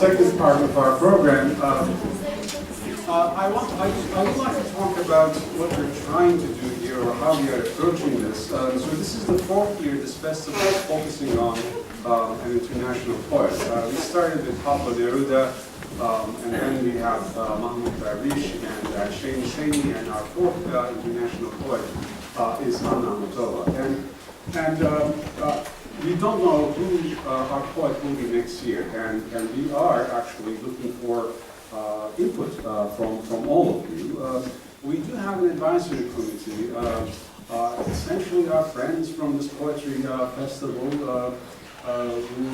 second part of our program. I would like to talk about what we're trying to do here, or how we are approaching this. So this is the fourth year this festival is focusing on an international poet. We started with Pablo Neruda, and then we have Mahmoud Darwish and Shane Shaney, and our fourth international poet is Anna Akhmatova. And we don't know who our poet will be next year, and we are actually looking for input from all of you. We do have an advisory committee, essentially our friends from this poetry festival who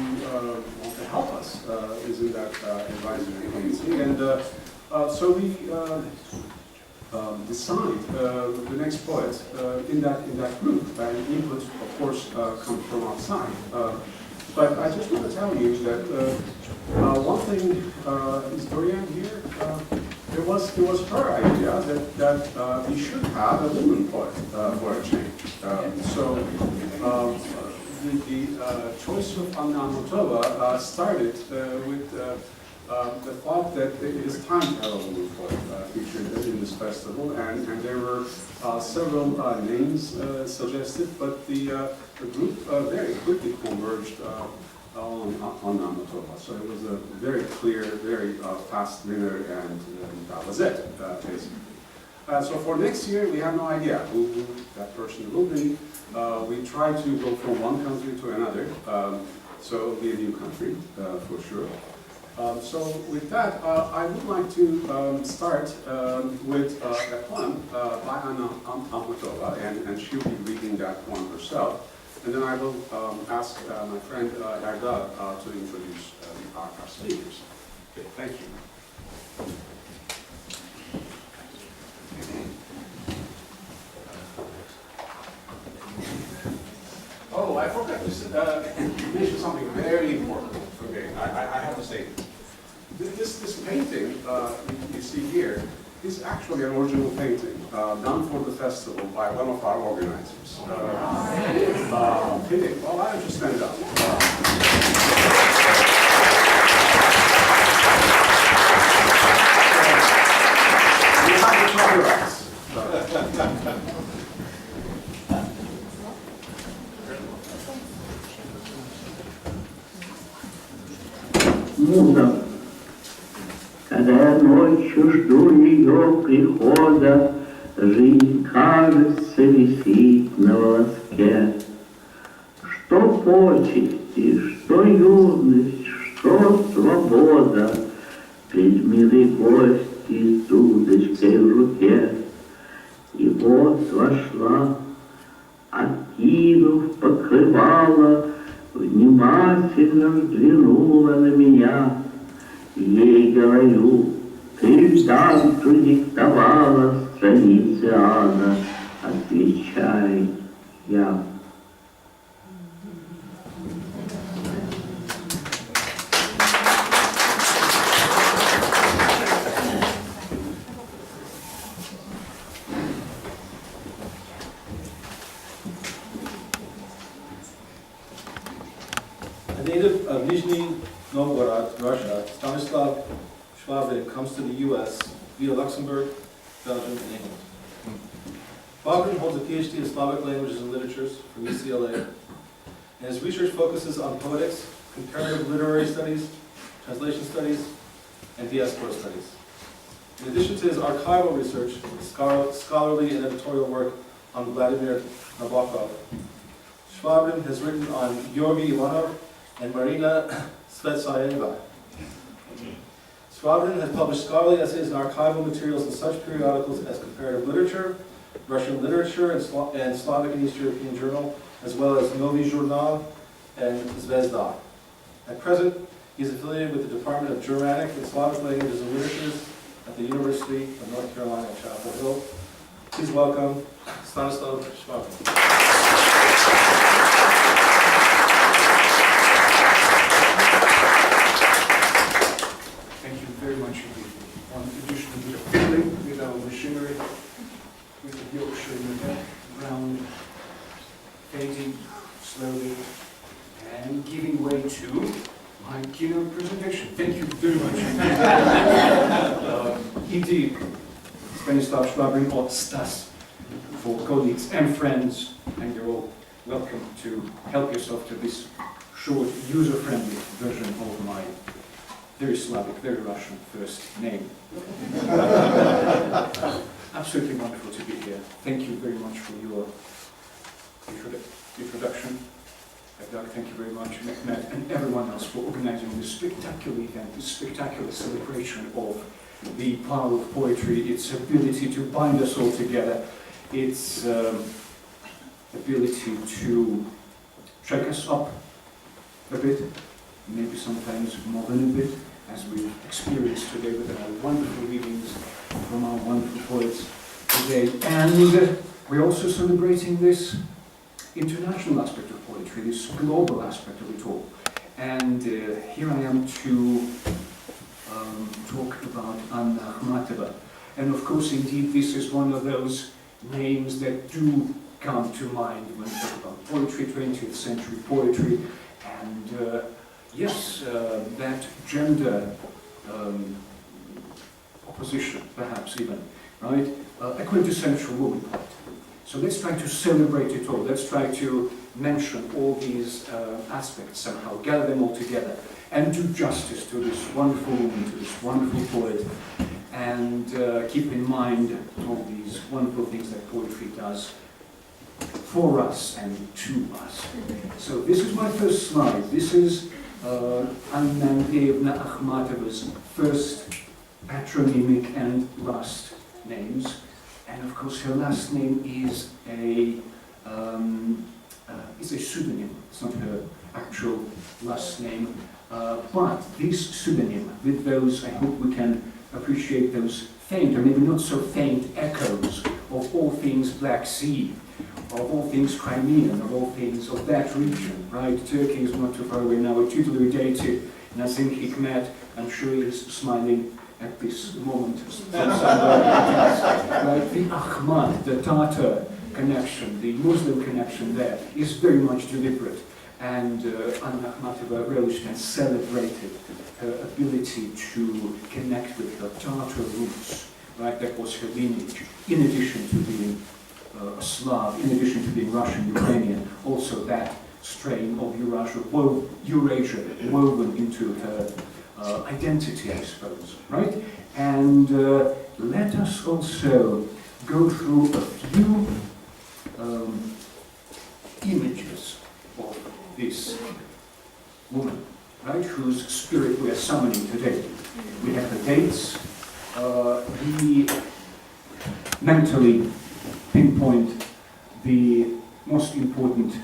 want to help us is in that advisory committee. And so we decide the next poet in that group. And input, of course, comes from outside. But I just want to tell you that one thing is Dorian here. It was her idea that we should have a woman poet for a change. So the choice of Anna Akhmatova started with the thought that it is time to have a woman poet featured in this festival, and there were several names suggested, but the group very quickly converged on Anna Akhmatova. So it was a very clear, very fast winner, and that was it, basically. So for next year, we have no idea who that person will be. We try to go from one country to another, so it will be a new country, for sure. So with that, I would like to start with a poem by Anna Akhmatova, and she'll be reading that poem herself. And then I will ask my friend Erda to introduce our speakers. Okay, thank you. Oh, I forgot to mention something very important. Okay, I have to say, this painting you see here is actually an original painting done for the festival by one of our organizers. Kidding? Well, I just stand up. You have to try your eyes. Муза, когда я ночью жду ее прихода, жизнь, кажется, висит на волоске. Что почести, что юность, что свобода, пред милой гости с удочкой в руке. И вот вошла, откинув покрывало, внимательно взглянула на меня. Ей говорю, ты Данту диктовала страницы ада, отвечай я. A native of Nizhny Novgorod, Russia, Stanislav Schwabin comes to the U.S. via Luxembourg, Belgium, and England. Schwabin holds a PhD in Slavic languages and literatures from UCLA, and his research focuses on poetics, comparative literary studies, translation studies, and diaspora studies. In addition to his archival research, scholarly and editorial work on Vladimir Nabokov, Schwabin has written on Georgy Ivanov and Marina Tsvetaeva. Schwabin has published scholarly essays and archival materials in such periodicals as Comparative Literature, Russian Literature, and Slavic and East European Journal, as well as Novy Journal and Zvezda. At present, he is affiliated with the Department of Germanic and Slavic Languages and Literatures at the University of North Carolina at Chapel Hill. Please welcome Stanislav Schwabin. Very much indeed. On addition to the feeling with our machinery, with the Yorkshire in the background, fading slowly and giving way to my keynote presentation. Thank you very much. Indeed, Stanislav Schwabrin, or Stas, for colleagues and friends, and you're all welcome to help yourself to this short, user-friendly version of my very Slavic, very Russian first name. Absolutely wonderful to be here. Thank you very much for your introduction. Doug, thank you very much, Mehmet, and everyone else for organizing this spectacular event, this spectacular celebration of the power of poetry, its ability to bind us all together, its ability to shake us up a bit, maybe sometimes more than a bit, as we've experienced today with our wonderful readings from our wonderful poets today. And we're also celebrating this international aspect of poetry, this global aspect of it all. And here I am to talk about Anna Akhmatova. And of course, indeed, this is one of those names that do come to mind when we talk about poetry, 20th century poetry. And yes, that gender opposition, perhaps even, right? A quintessential woman poet. So let's try to celebrate it all. Let's try to mention all these aspects somehow, gather them all together, and do justice to this wonderful woman, to this wonderful poet, and keep in mind all these wonderful things that poetry does for us and to us. So this is my first slide. This is Anna Andreevna Akhmatova's first patronymic and last names. And of course, her last name is a pseudonym. It's not her actual last name, but this pseudonym, with those, I hope we can appreciate those faint, or maybe not so faint, echoes of all things Black Sea, of all things Crimean, of all things of that region, right? Turkey is not too far away now. A tutelary deity, Nazim Himet, I'm sure he is smiling at this moment. Right? The Ahmad, the Tatar connection, the Muslim connection there is very much deliberate. And Anna Akhmatova relished and celebrated her ability to connect with her Tatar roots, right? That was her lineage, in addition to being a Slav, in addition to being Russian, Ukrainian, also that strain of Eurasia woven into her identity, I suppose, right? And let us also go through a few images of this woman, right, whose spirit we are summoning today. We have the dates, we mentally pinpoint the most important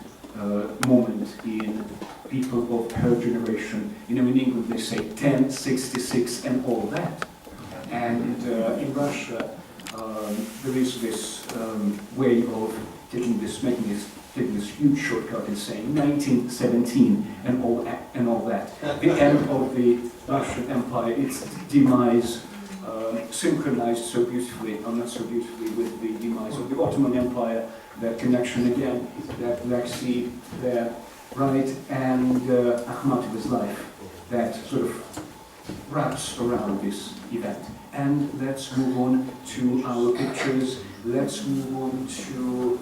moment in people of her generation. You know, in England they say 1066 and all that. And in Russia there is this way of taking this huge shortcut and saying 1917 and all that. The end of the Russian Empire, its demise, synchronized so beautifully, or not so beautifully, with the demise of the Ottoman Empire, that connection again, that Black Sea there, right, and Akhmatova's life, that sort of wraps around this event. And let's move on to our pictures. Let's move on to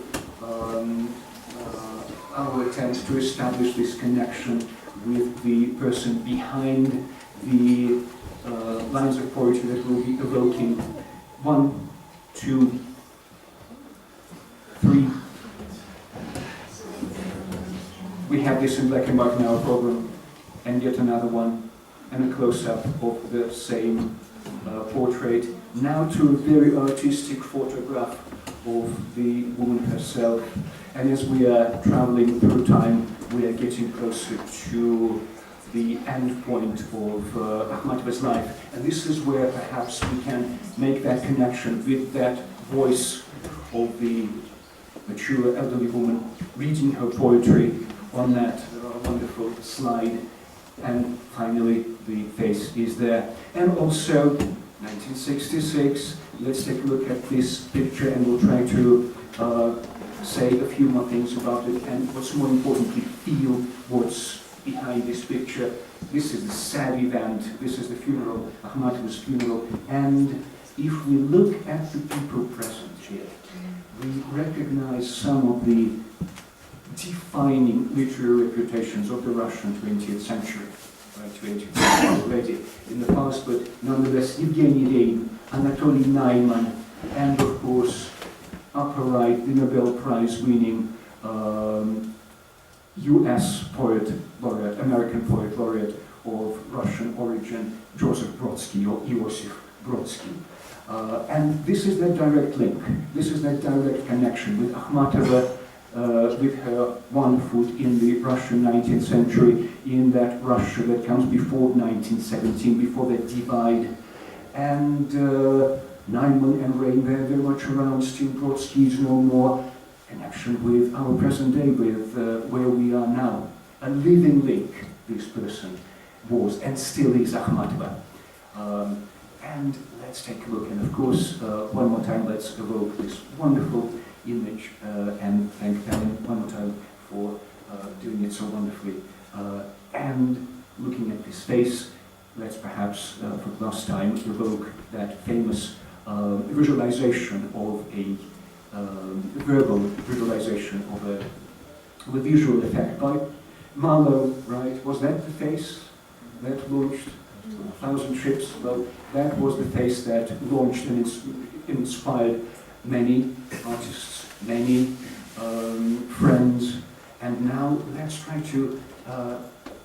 our attempt to establish this connection with the person behind the lines of poetry that we'll be evoking. 1, 2, 3. We have this in black and white in our program, and yet another one, and a close-up of the same portrait. Now to a very artistic photograph of the woman herself. And as we are traveling through time, we are getting closer to the end point of Akhmatova's life. And this is where perhaps we can make that connection with that voice of the mature elderly woman reading her poetry on that wonderful slide. And finally, the face is there. And also, 1966, let's take a look at this picture and we'll try to say a few more things about it, and what's more importantly, feel what's behind this picture. This is the sad event. This is the funeral, Akhmatova's funeral. And if we look at the people present here, we recognize some of the defining literary reputations of the Russian 20th century. 20th century already in the past, but nonetheless, Evgeny Lenin, Anatoly Naiman, and of course, upper right, the Nobel Prize winning US poet laureate, American poet laureate of Russian origin, Joseph Brodsky or Iosif Brodsky. And this is that direct link, this is that direct connection with Akhmatova, with her one foot in the Russian 19th century, in that Russia that comes before 1917, before that divide. And Naiman and Rain, they're very much around, still Brodsky's no more. Connection with our present day, with where we are now. A living link, this person was and still is Akhmatova. And let's take a look, and of course, one more time, let's evoke this wonderful image, and thank Ellen one more time for doing it so wonderfully. And looking at this face, let's perhaps, for the last time, evoke that famous visualization of a verbal visualization of a visual effect by Marlowe, right? Was that the face that launched 1,000 Ships? Well, that was the face that launched and inspired many artists, many friends. And now let's try to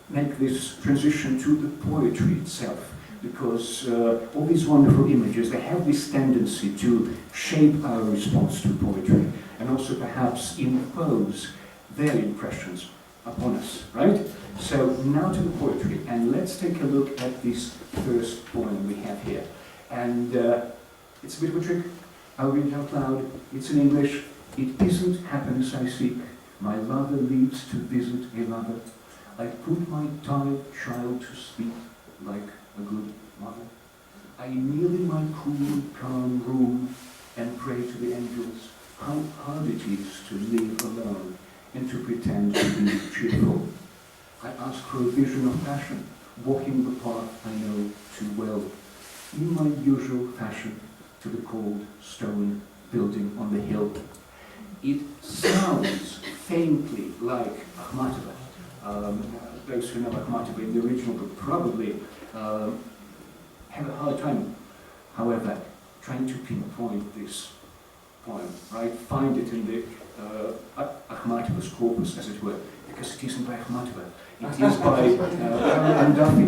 make this transition to the poetry itself, because all these wonderful images, they have this tendency to shape our response to poetry and also perhaps impose their impressions upon us, right? So now to the poetry, and let's take a look at this first poem we have here. And it's a bit of a trick. I'll read it out loud. It's in English. It isn't happiness I seek. My lover leaves to visit a lover. I put my tired child to sleep like a good mother. I kneel in my cool, calm room and pray to the angels how hard it is to live alone and to pretend to be cheerful. I ask for a vision of passion, walking the path I know too well, in my usual fashion, to the cold stone building on the hill. It sounds faintly like Akhmatova. Those who know Akhmatova in the original book probably have a hard time, however, trying to pinpoint this poem, right? Find it in the Akhmatova's corpus, as it were, because it isn't by Akhmatova. It is by Caroline Duffy,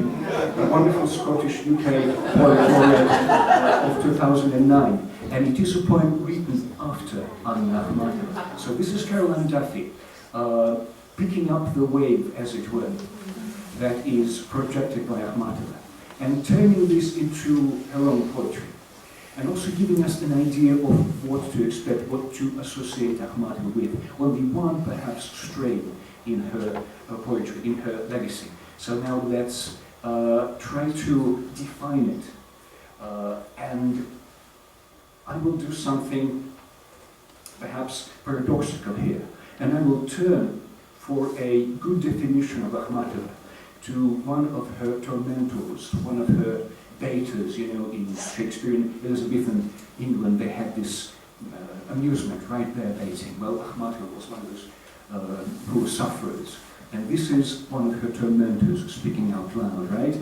a wonderful Scottish UK poet laureate of 2009. And it is a poem written after Anna Akhmatova. So this is Caroline Duffy, picking up the wave, as it were, that is projected by Akhmatova, and turning this into her own poetry, and also giving us an idea of what to expect, what to associate Akhmatova with, only one perhaps strain in her poetry, in her legacy. So now let's try to define it, and I will do something perhaps paradoxical here, and I will turn for a good definition of Akhmatova to one of her tormentors, one of her baiters. You know, in Shakespearean Elizabethan England, they had this amusement right there, baiting. Well, Akhmatova was one of those poor sufferers, and this is one of her tormentors speaking out loud, right?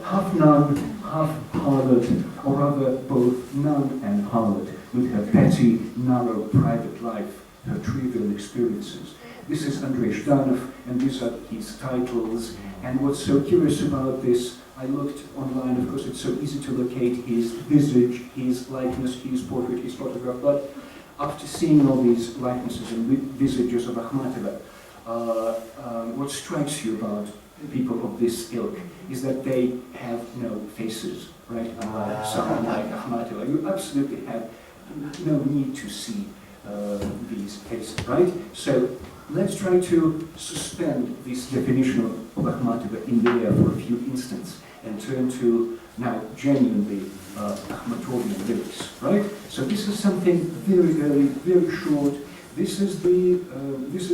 Half nun, half harlot, or rather both nun and harlot, with her petty, narrow private life, her trivial experiences. This is Andrei Zhdanov, and these are his titles. And what's so curious about this, I looked online, of course it's so easy to locate his visage, his likeness, his portrait, his photograph, but after seeing all these likenesses and visages of Akhmatova, what strikes you about people of this ilk is that they have no faces, right? Unlike someone like Akhmatova, you absolutely have no need to see these faces, right? So let's try to suspend this definition of Akhmatova in the air for a few instants and turn to now genuinely Akhmatovian lyrics, right? So this is something very early, very short. This is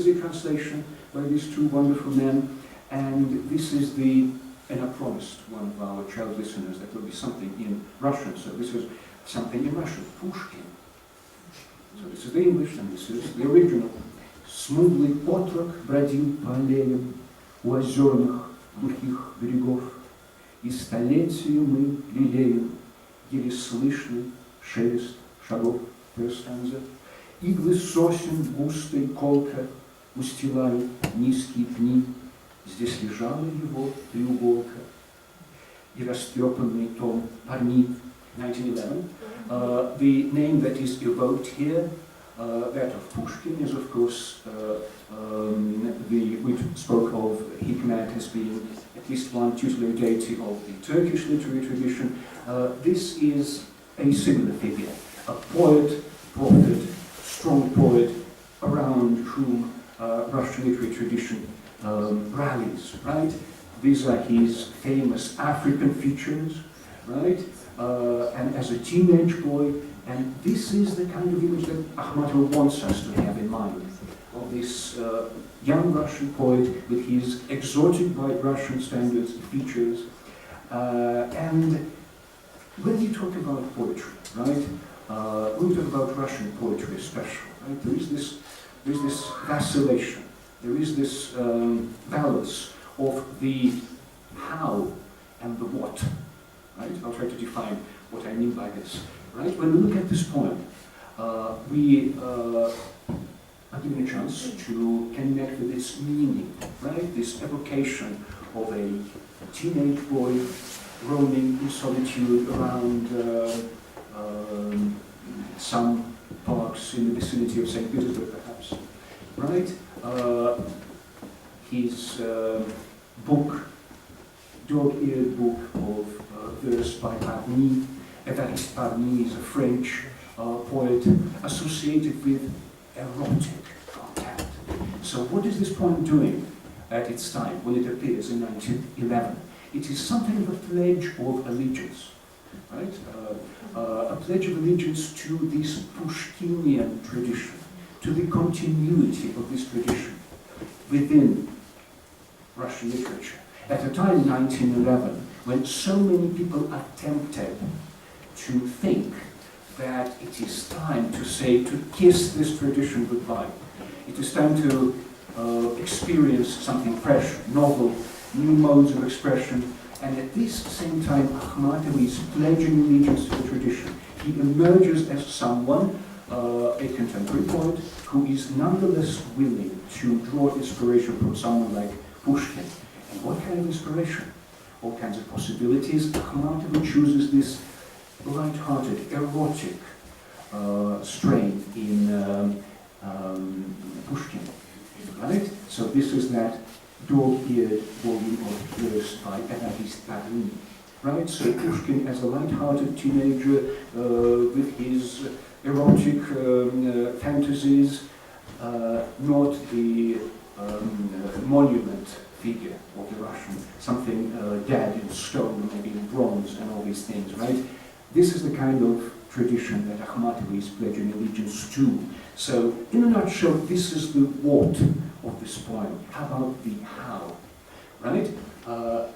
a translation by these two wonderful men, And this is and I promised one of our child listeners that there will be something in Russian, so this is something in Russian, Pushkin. So this is the English and this is the original. Смуглый отрок бродил по аллеям у озерных глухих берегов, и столетию мы лелеем еле слышный шелест шагов. First stanza. Иглы сосен густо и колко устилают низкие пни. Здесь лежала его треуголка и растрепанный том парнит. 1911. The name that is evoked here, that of Pushkin, is of course we spoke of Hikmet as being at least one tutelary deity of the Turkish literary tradition. This is a similar figure, a poet, prophet, strong poet around whom Russian literary tradition rallies, right? These are his famous African features, right? And as a teenage boy, and this is the kind of image that Akhmatova wants us to have in mind, of this young Russian poet with his exotic by Russian standards features. And when you talk about poetry, right, when we talk about Russian poetry especially, right, there is this vacillation, there is this balance of the how and the what, right? I'll try to define what I mean by this, right? When we look at this poem, we are given a chance to connect with its meaning, right? This evocation of a teenage boy roaming in solitude around some parks in the vicinity of St. Petersburg, perhaps, right? His book, dog-eared book of verse by Parny. Évariste Parny is a French poet associated with erotic content. So what is this poem doing at its time when it appears in 1911? It is something of a pledge of allegiance, right? A pledge of allegiance to this Pushkinian tradition, to the continuity of this tradition within Russian literature. At a time in 1911, when so many people are tempted to think that it is time to kiss this tradition goodbye. It is time to experience something fresh, novel, new modes of expression, and at this same time, Akhmatova is pledging allegiance to the tradition. He emerges as someone, a contemporary poet, who is nonetheless willing to draw inspiration from someone like Pushkin. And what kind of inspiration? All kinds of possibilities. Akhmatova chooses this light-hearted, erotic strain in Pushkin, right? So this is that dog-eared volume of verse by Évariste Parny, right? So Pushkin as a light-hearted teenager with his erotic fantasies, not the monument figure of the Russian, something dead in stone, maybe in bronze, and all these things, right? This is the kind of tradition that Akhmatova is pledging allegiance to. So, in a nutshell, this is the what of this poem. How about the how, right?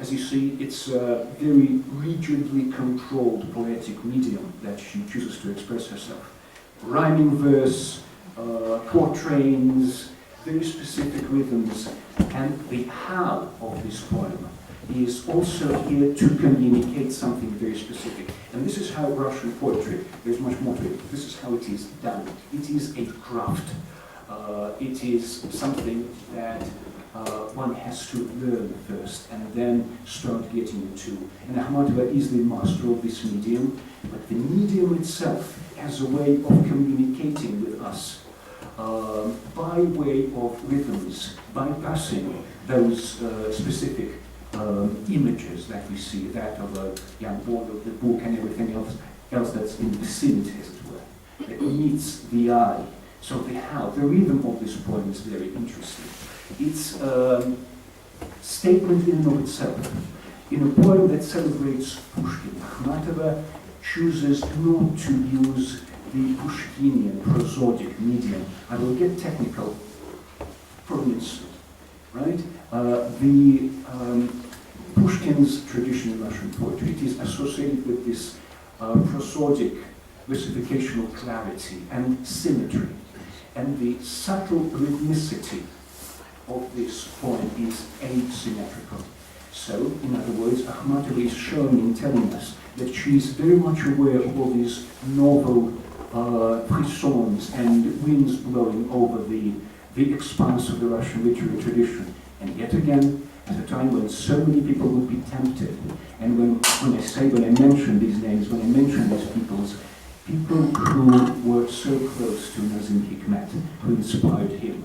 As you see, it's a very rigidly controlled poetic medium that she chooses to express herself. Rhyming verse, quatrains, very specific rhythms, and the how of this poem is also here to communicate something very specific. And this is how Russian poetry, there's much more to it, this is how it is done. It is a craft. It is something that one has to learn first and then start getting into. And Akhmatova is the master of this medium, but the medium itself has a way of communicating with us by way of rhythms, bypassing those specific images that we see, that of a young boy, of the book, and everything else that's in the vicinity, as it were, that meets the eye. So the how, the rhythm of this poem is very interesting. It's a statement in and of itself. In a poem that celebrates Pushkin, Akhmatova chooses not to use the Pushkinian prosodic medium. I will get technical for an instant, right? Pushkin's tradition in Russian poetry, it is associated with this prosodic versificational clarity and symmetry, and the subtle rhythmicity of this poem is asymmetrical. So, in other words, Akhmatova is showing in telling us that she is very much aware of all these novel frissons and winds blowing over the expanse of the Russian literary tradition. And yet again, at a time when so many people would be tempted, and when I mention these names, when I mention these people who were so close to Nazim Hikmet, who inspired him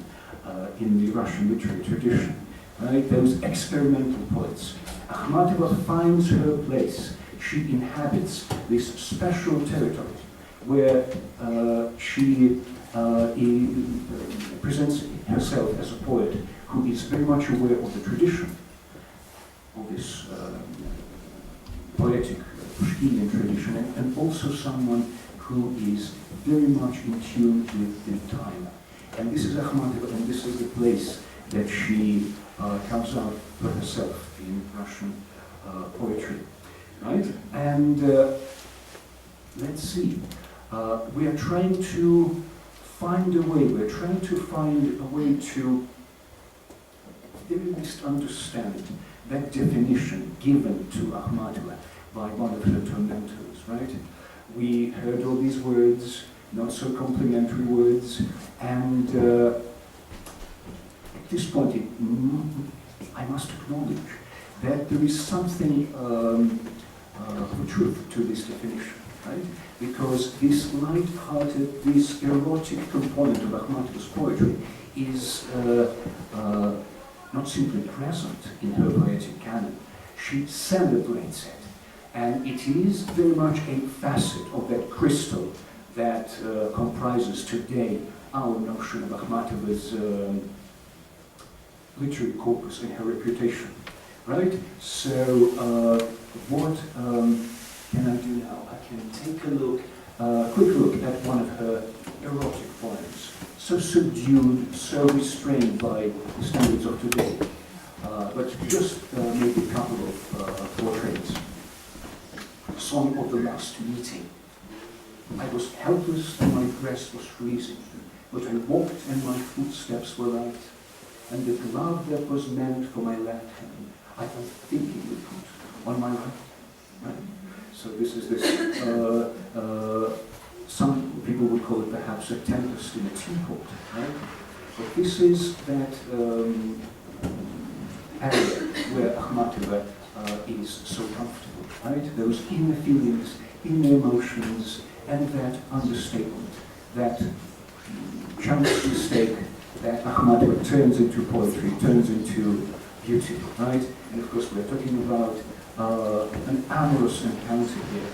in the Russian literary tradition, right? Those experimental poets. Akhmatova finds her place. She inhabits this special territory where she presents herself as a poet who is very much aware of the tradition, of this poetic Pushkinian tradition, and also someone who is very much in tune with the time. And this is Akhmatova, and this is the place that she comes out for herself in Russian poetry, right? And let's see, we are trying to find a way to very least understand that definition given to Akhmatova by one of her tormentors, right? We heard all these words, not so complimentary words, and at this point I must acknowledge that there is something of truth to this definition, right? Because this light-hearted, this erotic component of Akhmatova's poetry is not simply present in her poetic canon, she celebrates it. And it is very much a facet of that crystal that comprises today our notion of Akhmatova's literary corpus and her reputation, right? So what can I do now? I can take a quick look at one of her erotic poems, so subdued, so restrained by the standards of today, but just maybe a couple of portraits. Song of the Last Meeting. I was helpless and my breast was freezing, but I walked and my footsteps were light, and the glove that was meant for my left hand, I unthinkingly put on my right. So this is this, some people would call it perhaps a tempest in a teapot, right? But this is that area where Akhmatova is so comfortable, right? Those inner feelings, inner emotions, and that understatement, that chance mistake that Akhmatova turns into poetry, turns into beauty, right? And of course we're talking about an amorous encounter here.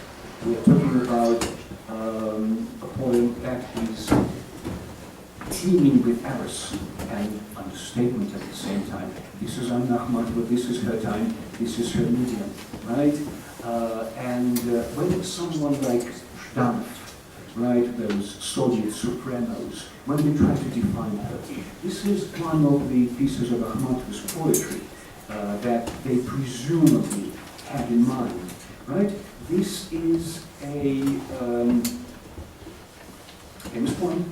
We're talking about a poem that is teeming with eros and understatement at the same time. This is Anna Akhmatova, this is her time, this is her medium, right? When someone like Zhdanov, right, those Soviet supremos, when they try to define her, this is one of the pieces of Akhmatova's poetry that they presumably had in mind, right? This is a famous poem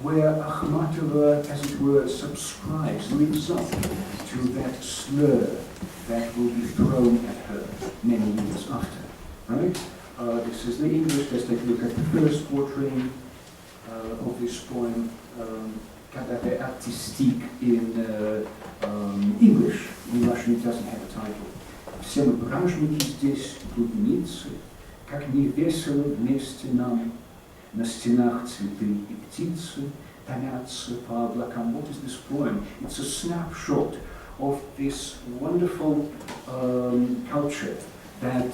where Akhmatova, as it were, subscribes, lives up to that slur that will be thrown at her many years after, right? This is the English. Let's take a look at the first portrait of this poem, Cadavre Artistique in English. In Russian it doesn't have a title. Все мы бражники здесь, блудницы, как не весело вместе нам, на стенах цветы и птицы томятся по облакам. What is this poem? It's a snapshot of this wonderful culture that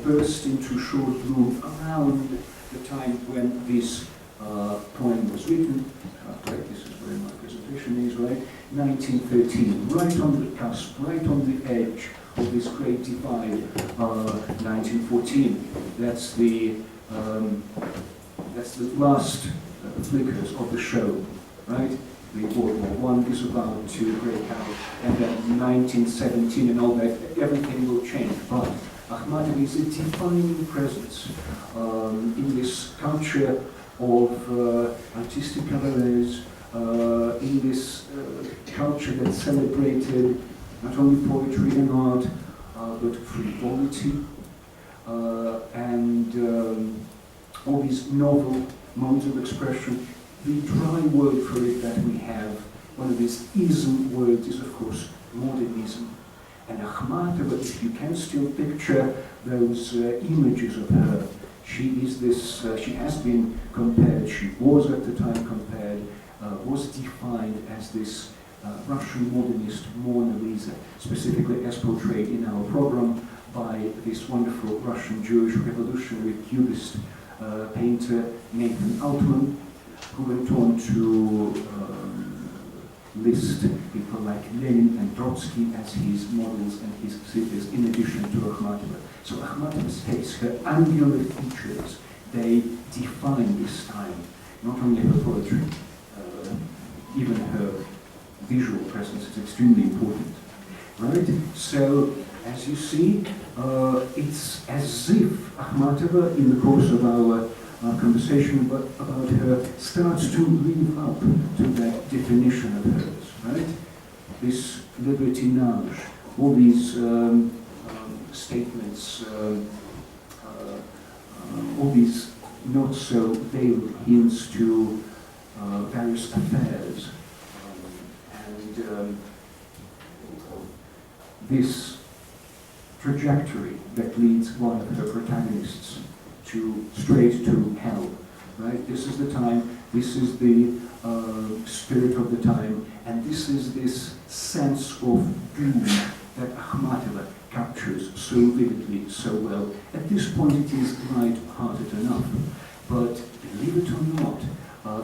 burst into short bloom around the time when this poem was written. This is where my presentation is, right? 1913, right on the cusp, right on the edge of this great divide. 1914. That's the last flickers of the show, right? the World War I is about to break out, and then 1917 and all that, everything will change. But Akhmatova is a defining presence in this culture of artistic cabarets, in this culture that celebrated not only poetry and art, but frivolity, and all these novel modes of expression. The dry word for it that we have, one of these ism words, is of course modernism. And Akhmatova, if you can still picture those images of her, she is this, she has been compared, she was at the time compared, was defined as this Russian modernist Mona Lisa, specifically as portrayed in our program by this wonderful Russian Jewish revolutionary cubist painter Nathan Altman, who went on to list people like Lenin and Trotsky as his models and his cities, in addition to Akhmatova. So Akhmatova's face, her angular features, they define this time, not only her poetry, even her visual presence is extremely important, right? So, as you see, it's as if Akhmatova, in the course of our conversation about her, starts to live up to that definition of hers, right? This libertinage, all these statements, all these not so veiled hints to various affairs, and this trajectory that leads one of her protagonists straight to hell, right? This is the time, this is the spirit of the time, and this is this sense of doom that Akhmatova captures so vividly, so well. At this point it is light-hearted enough, but believe it or not,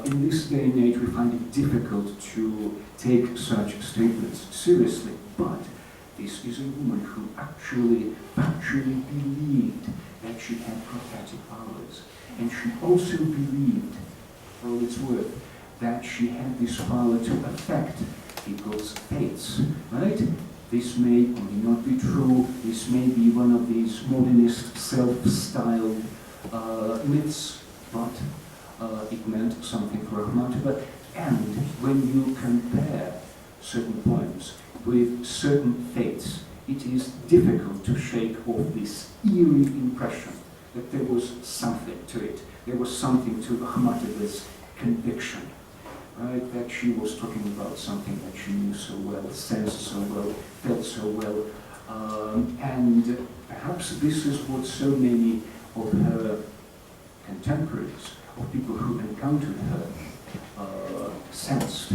in this day and age we find it difficult to take such statements seriously, but this is a woman who actually believed that she had prophetic powers. And she also believed, for all it's worth, that she had this power to affect people's fates, right? This may or may not be true. This may be one of these modernist self-styled myths, but it meant something for Akhmatova. And when you compare certain poems with certain fates, it is difficult to shake off this eerie impression that there was something to it. There was something to Akhmatova's conviction, right? That she was talking about something that she knew so well, sensed so well, felt so well. And perhaps this is what so many of her contemporaries, of people who encountered her, sensed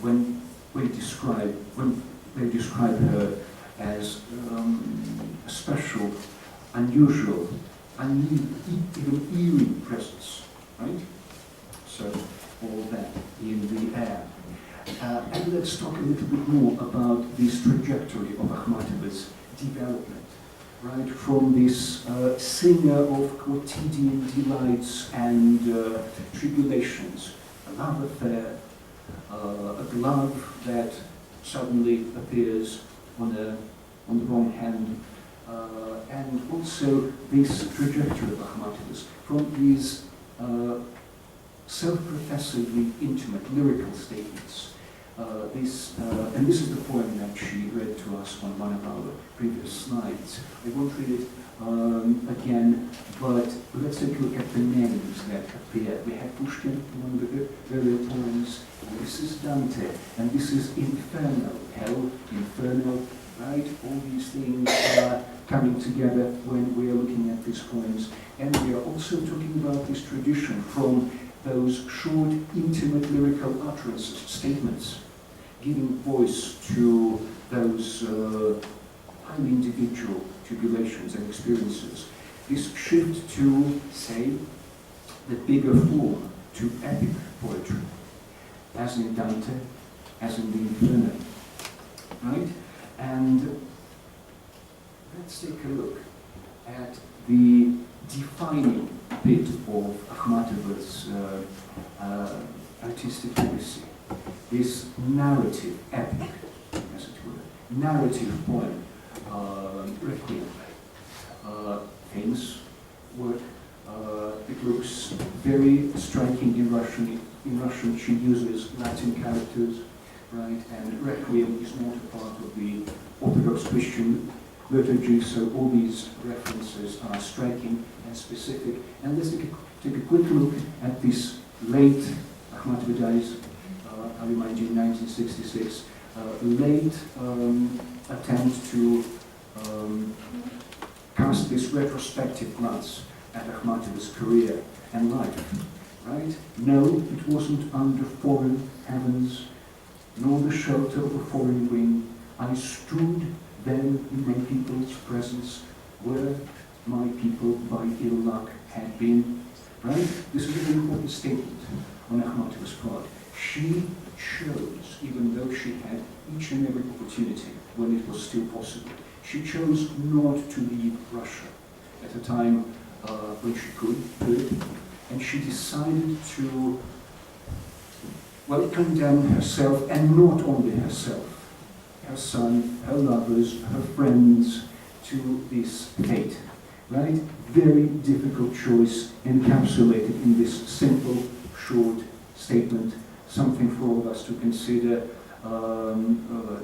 when they describe her as a special, unusual, even eerie presence, right? So all that in the air. And let's talk a little bit more about this trajectory of Akhmatova's development, right? From this singer of quotidian delights and tribulations, a love affair, a glove that suddenly appears on the wrong hand, and also this trajectory of Akhmatova's from these self-professedly intimate lyrical statements. And this is the poem that she read to us on one of our previous slides. I won't read it again, but let's take a look at the names that appear. We have Pushkin, one of the earlier poems, and this is Dante, and this is Inferno, hell, Inferno, right? All these things are coming together when we are looking at these poems. And we are also talking about this tradition from those short, intimate lyrical utterances, statements, giving voice to those highly individual tribulations and experiences. This shift to, say, the bigger form, to epic poetry, as in Dante, as in the Inferno, right? And let's take a look at the defining bit of Akhmatova's artistic legacy. this narrative epic, as it were, narrative poem, Requiem. Famous work. It looks very striking in Russian. In Russian, she uses Latin characters, right? And Requiem is not a part of the Orthodox Christian liturgy, so all these references are striking and specific. And let's take a quick look at this late Akhmatova dies, I remind you, 1966, late attempt to cast this retrospective glance at Akhmatova's career and life, right? No, it wasn't under foreign heavens, nor the shelter of a foreign wing. I stood then in my people's presence, where my people by ill luck had been, right? This is a very important statement on Akhmatova's part. She chose, even though she had each and every opportunity when it was still possible, she chose not to leave Russia at a time when she could do it, and she decided to, well, condemn herself, and not only herself, her son, her lovers, her friends, to this fate, right? Very difficult choice encapsulated in this simple, short statement, something for all of us to consider,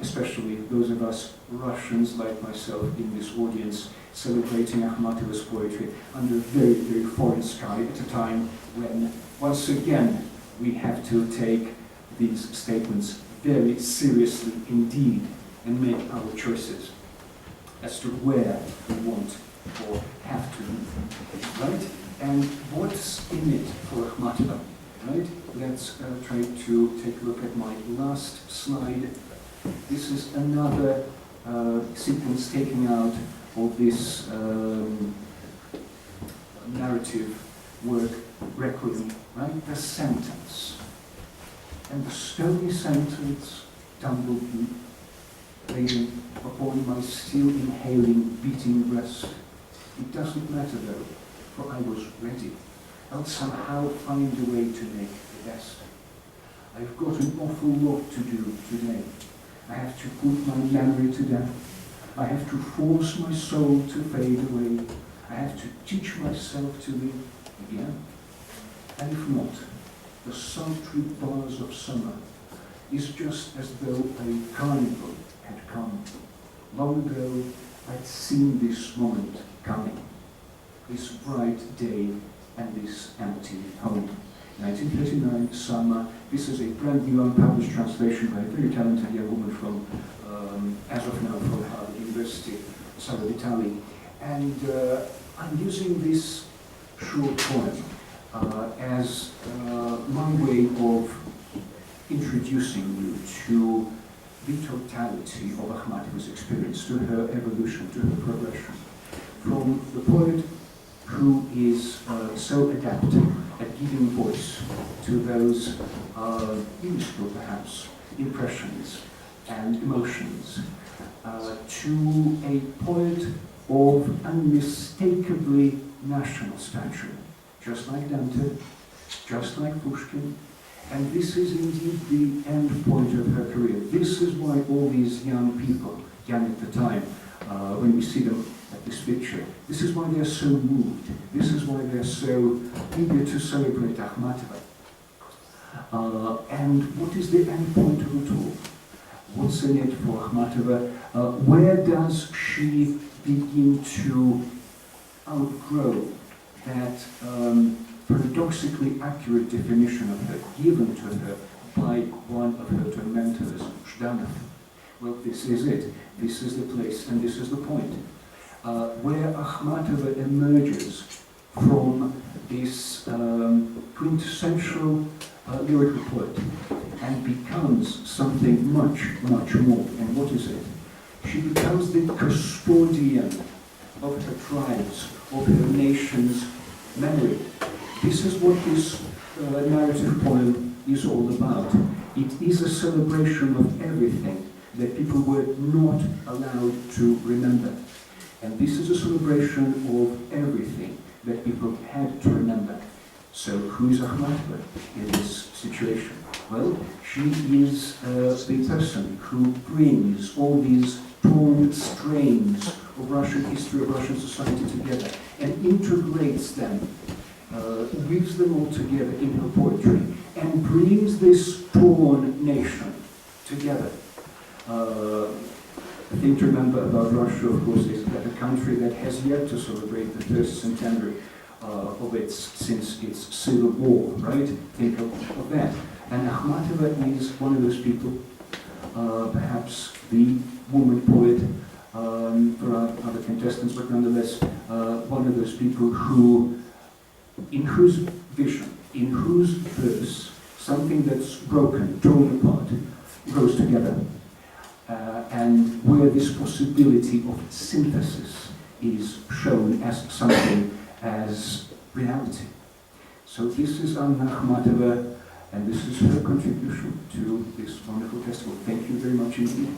especially those of us Russians like myself in this audience, celebrating Akhmatova's poetry under a very, very foreign sky at a time when, once again, we have to take these statements very seriously indeed and make our choices as to where we want or have to live, right? And what's in it for Akhmatova, right? Let's try to take a look at my last slide. This is another sequence taken out of this narrative work, Requiem, right? The sentence. And the stony sentence tumbled deep, laden upon my still inhaling, beating breast. It doesn't matter though, for I was ready. I'll somehow find a way to make the best. I've got an awful lot to do today. I have to put my memory to death. I have to force my soul to fade away. I have to teach myself to live again. And if not, the sultry bars of summer is just as though a carnival had come. Long ago, I'd seen this moment coming, this bright day and this empty home. 1939, summer. This is a brand new unpublished translation by a very talented young woman from, as of now, from Harvard University, Sara Vitali. And I'm using this short poem as my way of introducing you to the totality of Akhmatova's experience, to her evolution, to her progression. From the poet who is so adept at giving voice to those minuscule, perhaps, impressions and emotions, to a poet of unmistakably national stature, just like Dante, just like Pushkin. And this is indeed the end point of her career. This is why all these young people, young at the time, when we see them at this picture, this is why they're so moved. This is why they're so eager to celebrate Akhmatova. And what is the end point of it all? What's in it for Akhmatova? Where does she begin to outgrow that paradoxically accurate definition of her given to her by one of her tormentors, Zhdanov? Well, this is it. This is the place and this is the point. Where Akhmatova emerges from this quintessential lyrical poet and becomes something much, much more. And what is it? She becomes the custodian of her tribes, of her nation's memory. This is what this narrative poem is all about. It is a celebration of everything that people were not allowed to remember. And this is a celebration of everything that people had to remember. So who is Akhmatova in this situation? Well, she is the person who brings all these torn strains of Russian history, of Russian society together and integrates them, weaves them all together in her poetry and brings this torn nation together. The thing to remember about Russia, of course, is that a country that has yet to celebrate the first centenary since its civil war, right? Think of that. And Akhmatova is one of those people, perhaps the woman poet, there are other contestants, but nonetheless, one of those people in whose vision, in whose verse, something that's broken, torn apart, grows together. And where this possibility of synthesis is shown as something, as reality. So this is Anna Akhmatova, and this is her contribution to this wonderful festival. Thank you very much indeed.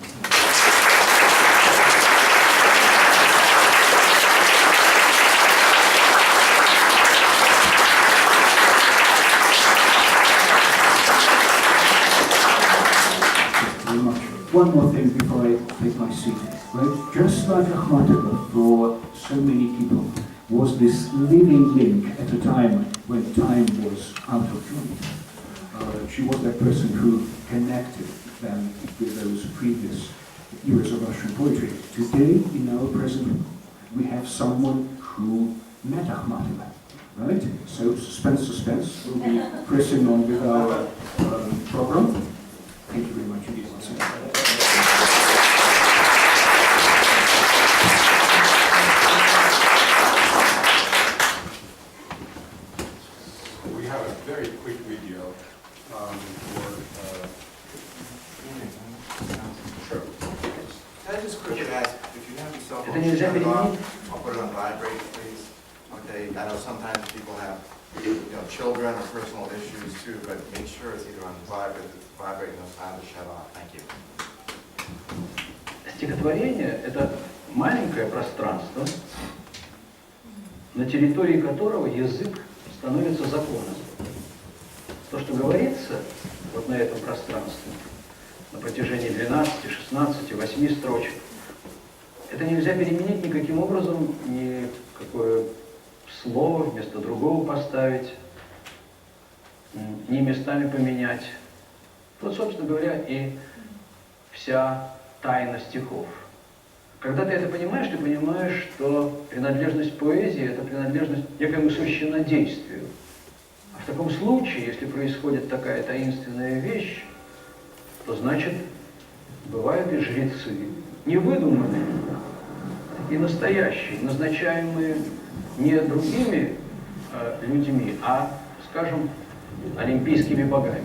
One more thing before I take my seat. Right? Just like Akhmatova, for so many people, was this living link at a time when time was out of joint. She was that person who connected them with those previous years of Russian poetry. Today, in our present, we have someone who met Akhmatova. Right? So suspense. We'll be pressing on with our program. Thank you very much indeed. We have a very quick video Sure. Can I just quickly ask, if you have your cell Это phone, нельзя turn it переменить? off, I'll put it on vibrate, please. Okay, I know sometimes people have, children or personal issues too, but make sure it's either on vibrate, if it's vibrating, no time to shut off. Thank you. Стихотворение – это маленькое пространство, на территории которого язык становится законом. То, что говорится вот на этом пространстве, на протяжении 12, 16, 8 строчек, это нельзя переменить никаким образом, никакое слово вместо другого поставить, ни местами поменять. Вот, собственно говоря, и вся тайна стихов. Когда ты это понимаешь, ты понимаешь, что принадлежность поэзии – это принадлежность некоему священнодействию. А в таком случае, если происходит такая таинственная вещь, то значит, бывают и жрецы, не выдуманные, и настоящие, назначаемые не другими людьми, а, скажем, олимпийскими богами.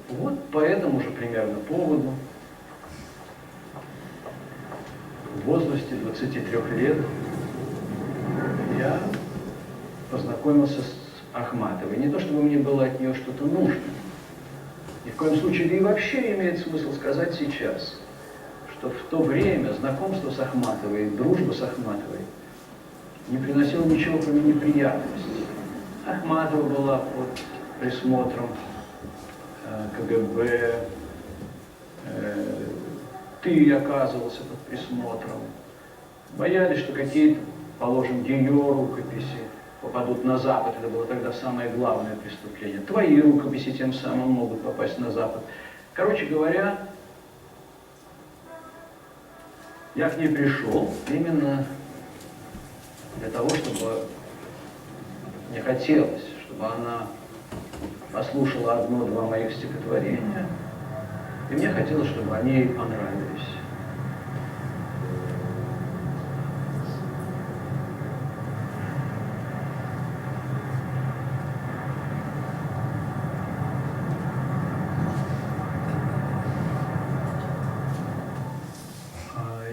Вот по этому же примерно поводу, в возрасте 23 лет, я познакомился с Ахматовой. Не то чтобы мне было от нее что-то нужно. Ни в коем случае, да и вообще имеет смысл сказать сейчас, что в то время знакомство с Ахматовой, дружба с Ахматовой не приносила ничего, кроме неприятностей. Ахматова была под присмотром КГБ, ты оказывался под присмотром. Боялись, что какие-то, положим, ее рукописи попадут на Запад. Это было тогда самое главное преступление. Твои рукописи тем самым могут попасть на Запад. Короче говоря, я к ней пришел именно для того, чтобы мне хотелось, чтобы она послушала одно-два моих стихотворения, и мне хотелось, чтобы они ей понравились.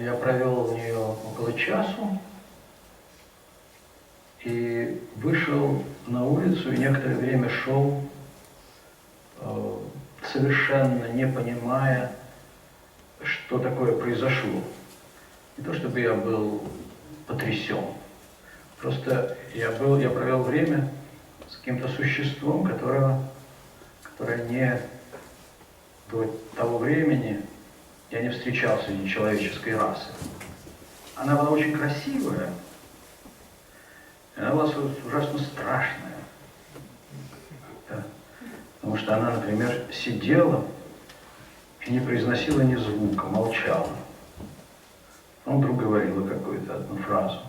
Я провел у нее около часу и вышел на улицу и некоторое время шел совершенно не понимая, что такое произошло. Не то чтобы я был потрясен, просто я провел время с каким-то существом, которое не до того времени я не встречал среди человеческой расы. Она была очень красивая, и она была ужасно страшная. Да. Потому что она, например, сидела и не произносила ни звука, молчала. Он вдруг говорила какую-то одну фразу.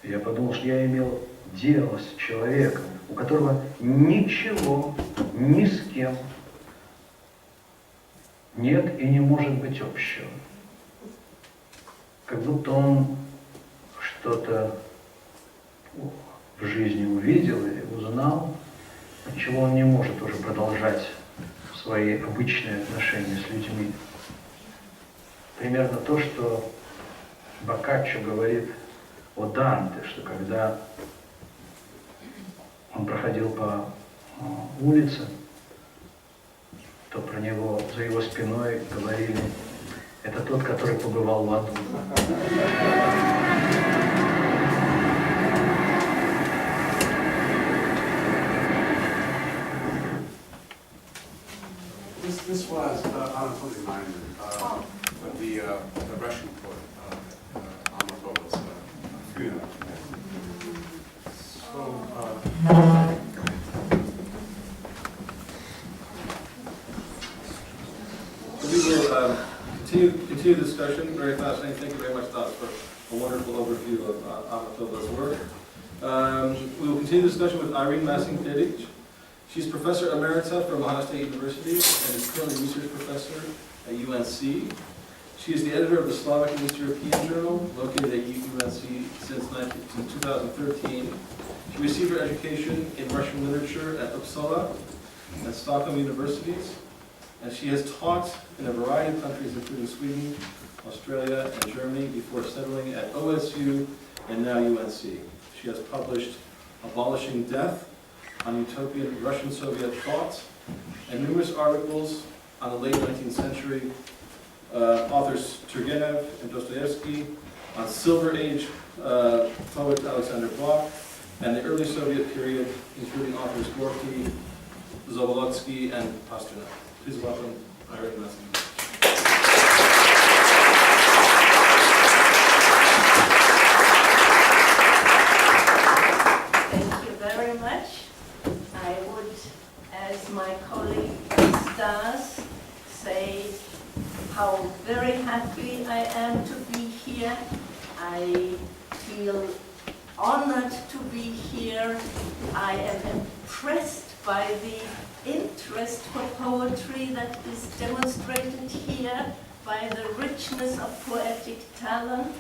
И я подумал, что я имел дело с человеком, у которого ничего ни с кем нет и не может быть общего. Как будто он что-то в жизни увидел или узнал, от чего он не может уже продолжать свои обычные отношения с людьми. Примерно то, что Боккаччо говорит о Данте, что когда он проходил по улице, то про него за его спиной говорили: это тот, который побывал в аду. This was Anatoly Naiman, the Russian poet, Anatoly's funeral. So we will continue the discussion. Very fascinating. Thank you very much, Doc, for a wonderful overview of Anatoly's work. We will continue the discussion with Irene Masing-Dedic. She's Professor Emerita from Ohio State University and is currently Research Professor at UNC. She is the editor of the Slavic and East European Journal, located at UNC since 2013. She received her education in Russian literature at Uppsala and Stockholm universities, and she has taught in a variety of countries, including Sweden, Australia, and Germany, before settling at OSU and now UNC. She has published Abolishing Death on utopian Russian-Soviet thought, and numerous articles on the late 19th century authors Turgenev and Dostoevsky, on Silver Age poet Alexander Blok, and the early Soviet period, including authors Gorky, Zabolotsky, and Pasternak. Please welcome Irene Masing. My colleague Stas say how very happy I am to be here. I feel honored to be here. I am impressed by the interest for poetry that is demonstrated here, by the richness of poetic talent.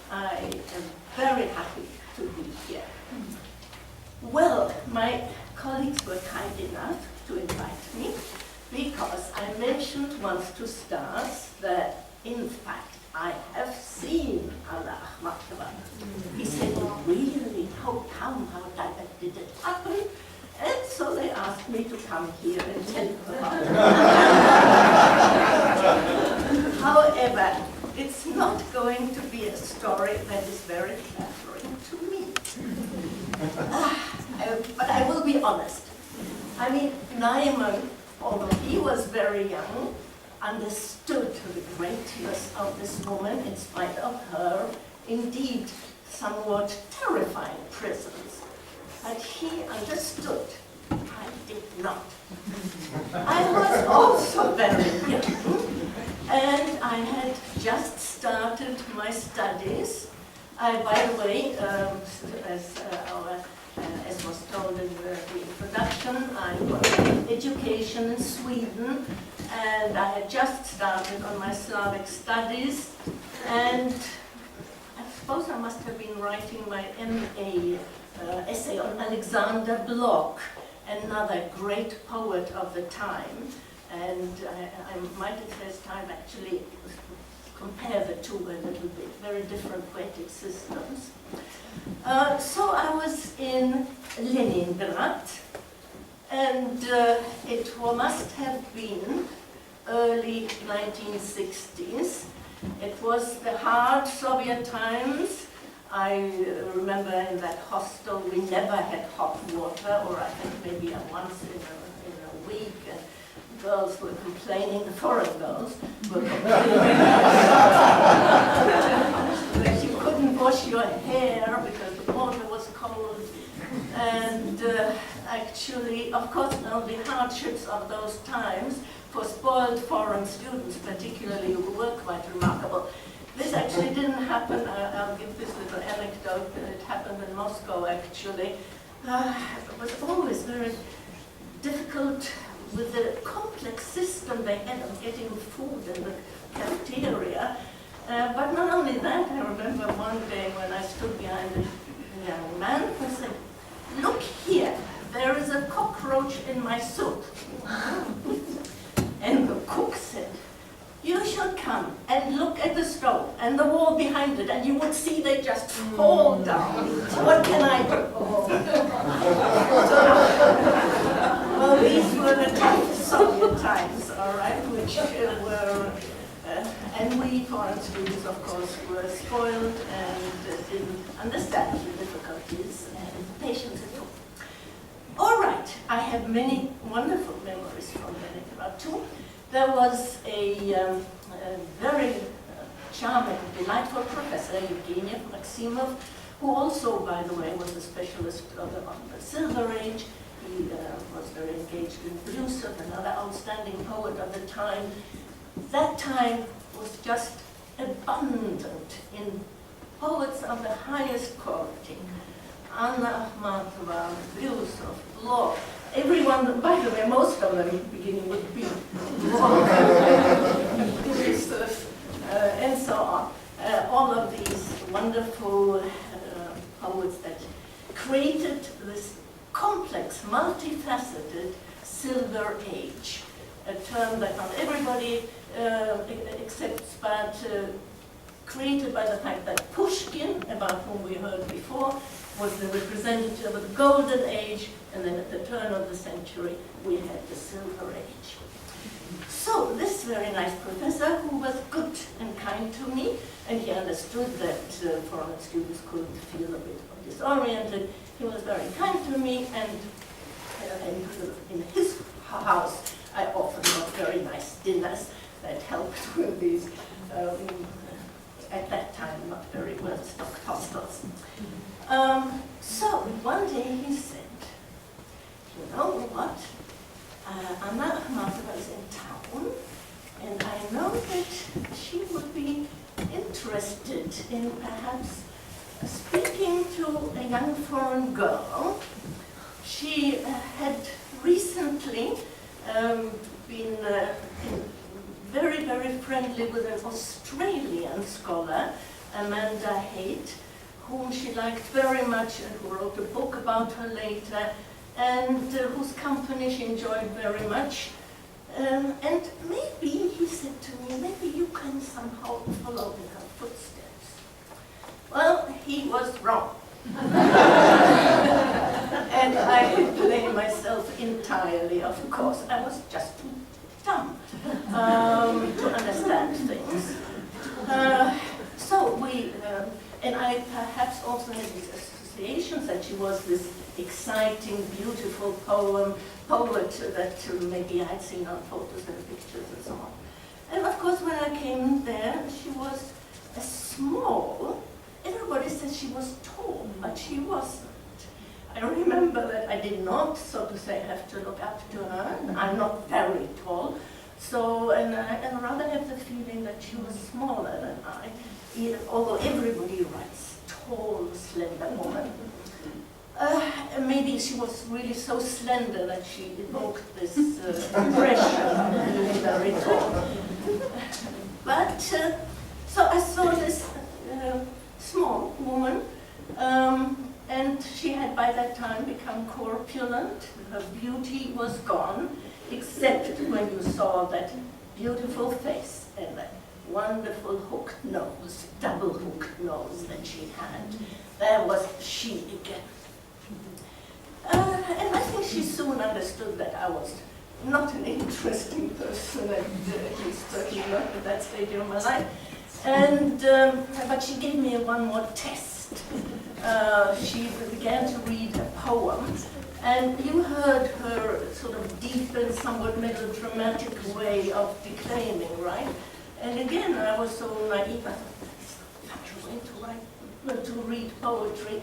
I am very happy to be here. Well, my colleagues were kind enough to invite me because I mentioned once to Stas that, in fact, I have seen Allah Akhmatova. He said, really, how come, how did it happen? And so they asked me to come here and tell you about it. However, it's not going to be a story that is very flattering to me. But I will be honest. I mean, Naiman, although he was very young, understood the greatness of this woman in spite of her, indeed, somewhat terrifying presence. But he understood. I did not. I was also very young, and I had just started my studies. By the way, as was told in the introduction, I got education in Sweden, and I had just started on my Slavic studies, and I suppose I must have been writing my MA essay on Alexander Blok, another great poet of the time, and I might at this time actually compare the two a little bit, very different poetic systems. So I was in Leningrad, And must have been early 1960s. It was the hard Soviet times. I remember in that hostel we never had hot water, or I think maybe once in a week. And girls were complaining, the foreign girls were complaining that you couldn't wash your hair because the water was cold. And actually, of course, the hardships of those times for spoiled foreign students, particularly, who were quite remarkable. This actually didn't happen. I'll give this little anecdote. It happened in Moscow, actually. It was always very difficult with the complex system they had of getting food in the cafeteria. But not only that, I remember one day when I stood behind a young man who said, "Look here, there is a cockroach in my soup." And the cook said, "You should come and look at the stove and the wall behind it, and you would see they just fall down. So what can I do?" Well, these were the tough Soviet times, all right, which were, and we foreign students, of course, were spoiled and didn't understand the difficulties and patience at all. All right, I have many wonderful memories from Leningrad too. There was a very charming, delightful professor, Evgeny Maximov, who also, by the way, was a specialist on the Silver Age. He was very engaged in Brusov, another outstanding poet of the time. That time was just abundant in poets of the highest quality. Anna Akhmatova, Brusov, Blok, everyone, by the way, most of them beginning with B, and so on. All of these wonderful poets that created this complex, multifaceted Silver Age, a term that not everybody accepts, but created by the fact that Pushkin, about whom we heard before, was the representative of the Golden Age, and then at the turn of the century, we had the Silver Age. So this very nice professor, who was good and kind to me, and he understood that foreign students could feel a bit disoriented, he was very kind to me, and in his house, I often got very nice dinners that helped with these, at that time, not very well stocked hostels. So one day he said, "You know what? Anna Akhmatova is in town, and I know that she would be interested in perhaps speaking to a young foreign girl. She had recently been very, very friendly with an Australian scholar, Amanda Haight, whom she liked very much and who wrote a book about her later, and whose company she enjoyed very much. And maybe, he said to me, maybe you can somehow follow in her footsteps." Well, he was wrong. And I blame myself entirely, of course. I was just too dumb to understand things. So we, and I perhaps also had these associations that she was this exciting, beautiful poet that maybe I'd seen on photos and pictures and so on. And of course, when I came there, she was a small. Everybody says she was tall, but she wasn't. I remember that I did not, so to say, have to look up to her. I'm not very tall, so and I rather have the feeling that she was smaller than I. Although everybody writes tall, slender woman. Maybe she was really so slender that she evoked this impression of being very tall. But, so I saw this small woman, and she had by that time become corpulent. Her beauty was gone, except when you saw that beautiful face and that wonderful hooked nose, double hooked nose that she had. There was she again. And I think she soon understood that I was not an interesting person, at least certainly not at that stage of my life. And, but she gave me one more test. She began to read a poem, and you heard her sort of deep and somewhat melodramatic way of declaiming, right? And again, I was so naive, I thought, to read poetry.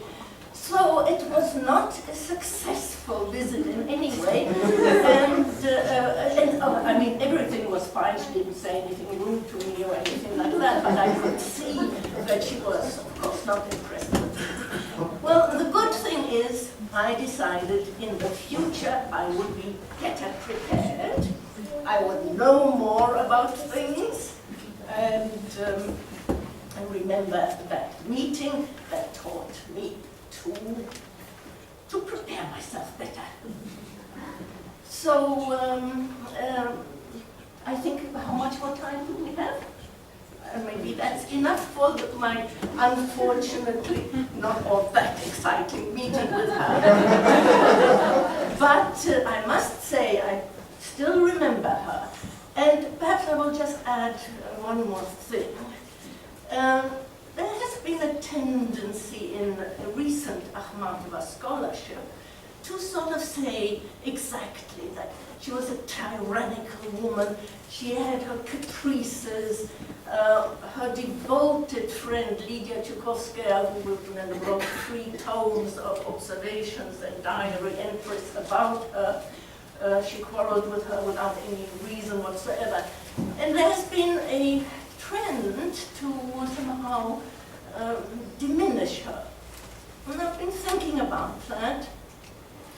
So it was not a successful visit in any way, and I mean, everything was fine. She didn't say anything rude to me or anything like that, but I could see that she was, of course, not impressed with me. Well, the good thing is, I decided in the future I would be better prepared. I would know more about things, and I remember that meeting that taught me to prepare myself better. So I think, how much more time do we have? Maybe that's enough for my unfortunately not all that exciting meeting with her. But I must say I still remember her. And perhaps I will just add one more thing. There has been a tendency in recent Akhmatova scholarship to sort of say exactly that she was a tyrannical woman, she had her caprices, her devoted friend Lydia Chukovskaya, who wrote 3 tomes of observations and diary entries about her, she quarreled with her without any reason whatsoever. And there has been a trend to somehow diminish her. And I've been thinking about that,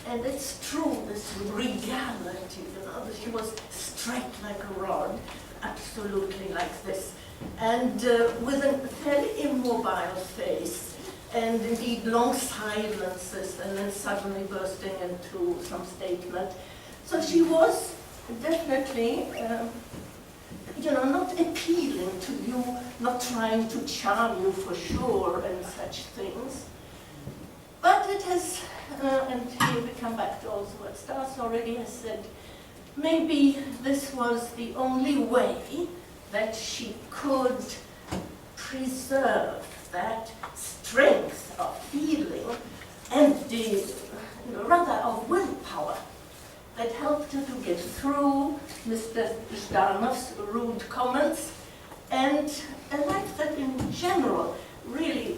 and it's true, this regality, that she was straight like a rod, absolutely like this, and with a fairly immobile face, and indeed long silences, and then suddenly bursting into some statement. So she was definitely not appealing to you, not trying to charm you for sure, and such things. But it has, and here we come back to also what Stas already has said, maybe this was the only way that she could preserve that strength of feeling and the rather of willpower that helped her to get through Mr. Zhdanov's rude comments, and a life that in general really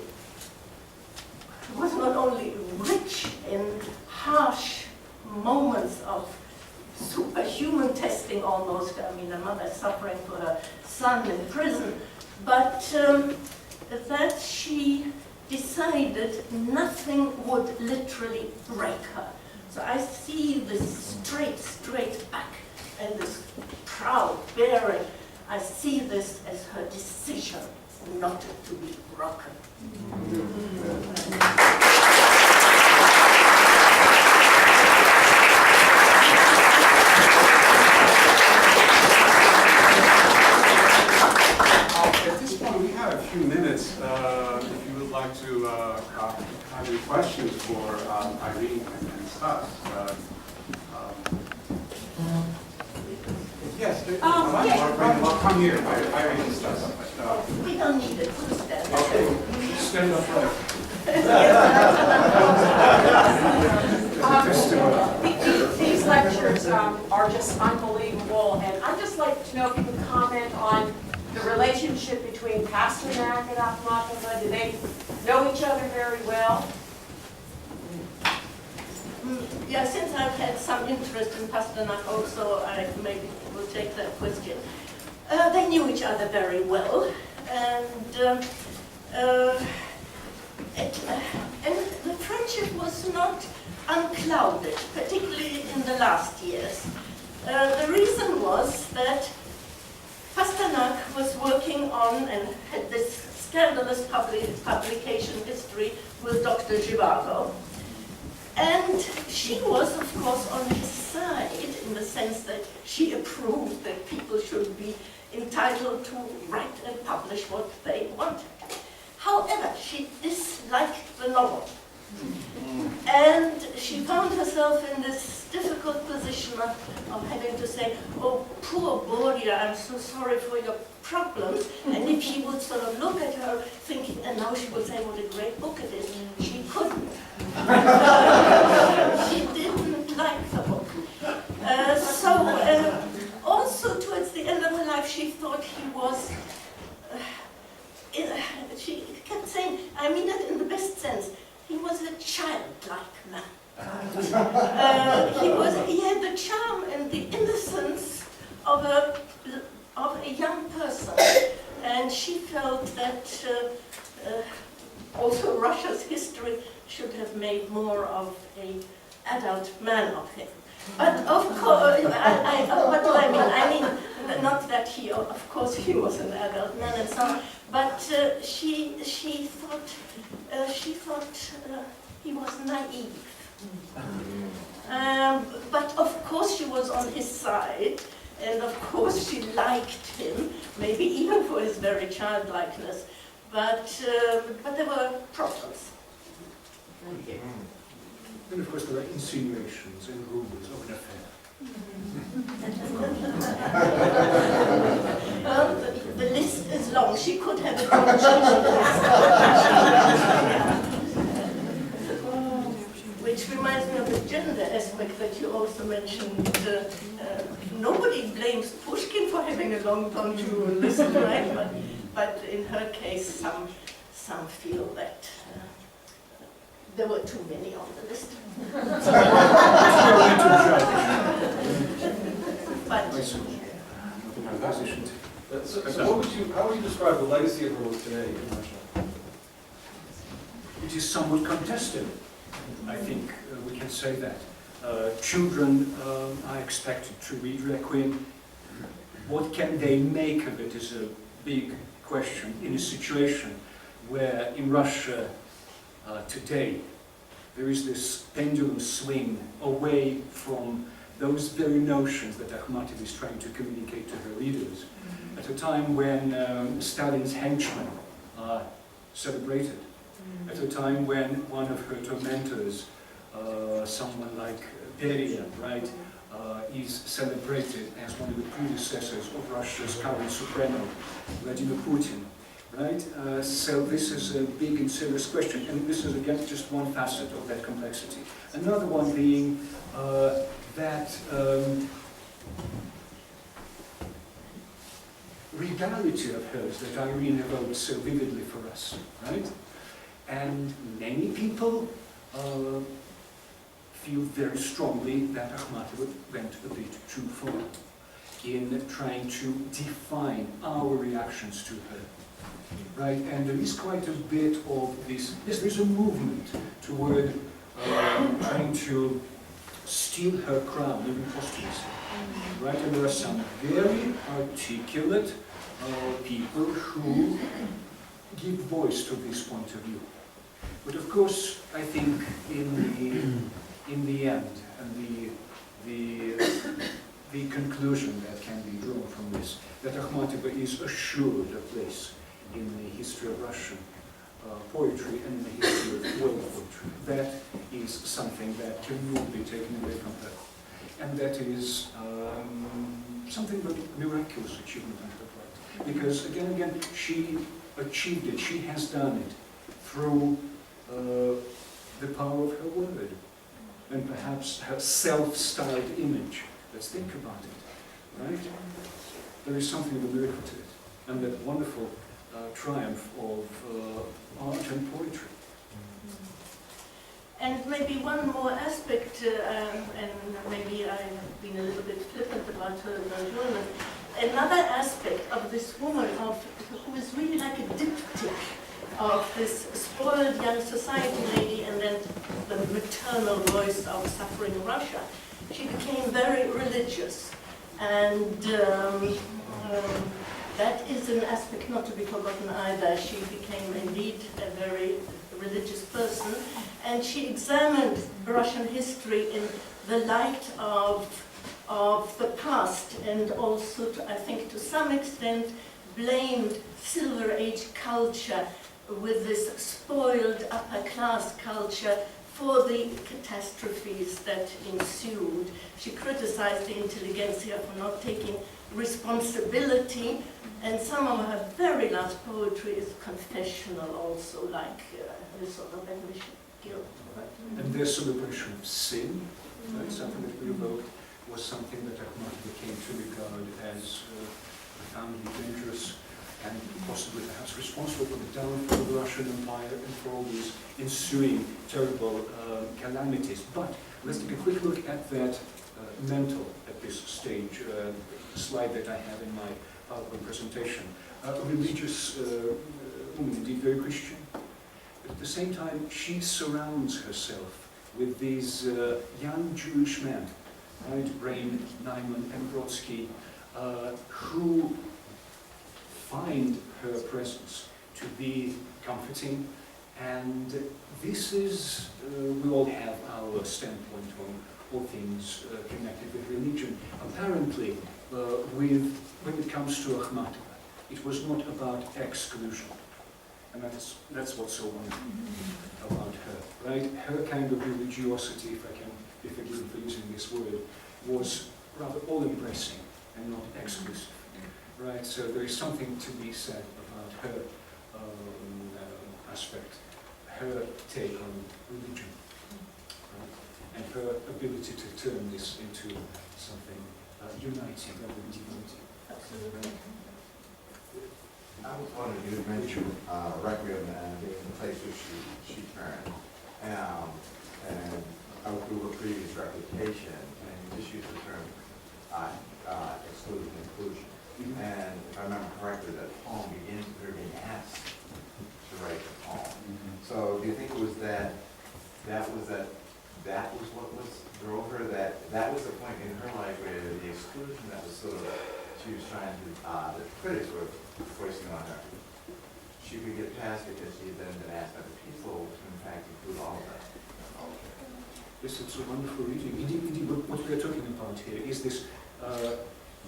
was not only rich in harsh moments of superhuman testing almost, I mean, a mother suffering for her son in prison, but that she decided nothing would literally break her. So I see this straight back and this proud bearing. I see this as her decision not to be broken. At this point, we have a few minutes if you would like to have any questions for Irene and Stas. Yes, come here, Irene and Stas. We don't need it. We'll stand. Okay, stand up right. These lectures are just unbelievable, and I'd just like to know if you could comment on the relationship between Pasternak and Akhmatova. Do they know each other very well? Yeah, since I've had some interest in Pasternak also, I maybe will take that question. They knew each other very well, and the friendship was not unclouded, particularly in the last years. The reason was that Pasternak was working on and had this scandalous publication history with Dr. Zhivago. And she was, of course, on his side in the sense that she approved that people should be entitled to write and publish what they wanted. However, she disliked the novel And she found herself in this difficult position of having to say, oh, poor Boria, I'm so sorry for your problems. And if she would sort of look at her thinking, and now she would say what a great book it is, she couldn't. She didn't like the book. Also towards the end of her life, she thought he was, she kept saying, I mean it in the best sense, he was a childlike man. He had the charm and the innocence of a young person, and she felt that also Russia's history should have made more of an adult man of him. But of course, what do I mean? I mean, not that he, of course, he was an adult man and so on, but she thought he was naive. But of course she was on his side, and of course she liked him, maybe even for his very childlikeness. But there were problems. And of course there are insinuations and rumors of an affair. Well, the list is long. She could have a which reminds me of the gender aspect that you also mentioned. Nobody blames Pushkin for having a long Donju list, right? But in her case, some feel that there were too many on the list. How would you describe the legacy of her work today in Russia? It is somewhat contested, I think we can say that. Children are expected to read Requiem. What can they make of it is a big question in a situation where in Russia today there is this pendulum swing away from those very notions that Akhmatova is trying to communicate to her readers. At a time when Stalin's henchmen are celebrated, at a time when one of her tormentors, someone like Beria, right, is celebrated as one of the predecessors of Russia's current supremo, Vladimir Putin, right? So this is a big and serious question, and this is again just one facet of that complexity. Another one being that reality of hers that Irene evoked so vividly for us, right? And many people feel very strongly that Akhmatova went a bit too far in trying to define our reactions to her, right? And there is quite a bit of this, yes, there's a movement toward trying to steal her crown, even posthumously, right? And there are some very articulate people who give voice to this point of view. But of course, I think in the end, and the conclusion that can be drawn from this, that Akhmatova is assured a place in the history of Russian poetry and in the history of world poetry. That is something that cannot be taken away from her. And that is something of a miraculous achievement on her part. Because again, she achieved it, she has done it through the power of her word, and perhaps her self-styled image. Let's think about it, right? There is something of a miracle to it, and that wonderful triumph of art and poetry. And maybe one more aspect, and maybe I have been a little bit flippant about her journal. Another aspect of this woman, who is really like a diptych of this spoiled young society lady, and then the maternal voice of suffering Russia. She became very religious, and that is an aspect not to be forgotten either. She became indeed a very religious person, and she examined Russian history in the light of the past, and also, I think to some extent, blamed Silver Age culture with this spoiled upper-class culture for the catastrophes that ensued. She criticized the intelligentsia for not taking responsibility, and some of her very last poetry is confessional also, like this sort of English guilt. And their celebration of sin, right, something that we evoked, was something that Akhmatova came to regard as profoundly dangerous and possibly perhaps responsible for the downfall of the Russian Empire and for all these ensuing terrible calamities. But let's take a quick look at that mental, at this stage, slide that I have in my PowerPoint presentation. A religious woman, indeed very Christian. But at the same time, she surrounds herself with these young Jewish men, right, Rain, Naiman, and Brodsky, who find her presence to be comforting, and this is, we all have our standpoint on all things connected with religion. Apparently, when it comes to Akhmatova, it was not about exclusion, and that's what's so wonderful about her, right? Her kind of religiosity, if I can be forgiven for using this word, was rather all-embracing and not exclusive. Right, so there is something to be said about her aspect, her take on religion, right? And her ability to turn this into something uniting rather than dividing. Absolutely. I was wondering, you mentioned Requiem and the places she turned. And I would do a previous reputation, and you just used the term exclusion, inclusion. And if I remember correctly, that poem begins with her being asked to write the poem. So do you think it was that was what drove her, that was the point in her life where the exclusion that was sort of, she was trying to, the critics were foisting on her. She could get past because she had then been asked by the people to in fact include all of that. Yes, it's a wonderful reading. Indeed, what we are talking about here is this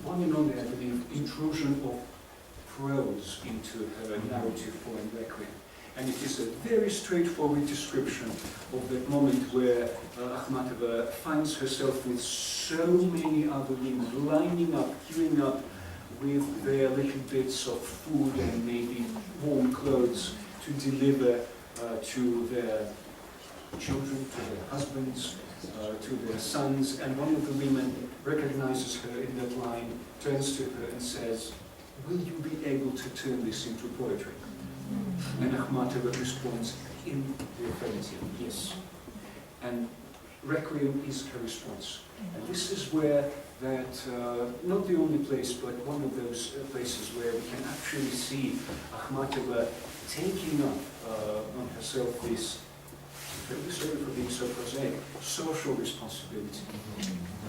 one and only, I believe, intrusion of prose into her narrative poem Requiem. And it is a very straightforward description of that moment where Akhmatova finds herself with so many other women lining up, queuing up with their little bits of food and maybe warm clothes to deliver to their children, to their husbands, to their sons, and one of the women recognizes her in that line, turns to her and says, "Will you be able to turn this into poetry?" And Akhmatova responds in the affirmative, yes. And Requiem is her response. And this is where that, not the only place, but one of those places where we can actually see Akhmatova taking up on herself this, very sorry for being so prosaic, social responsibility,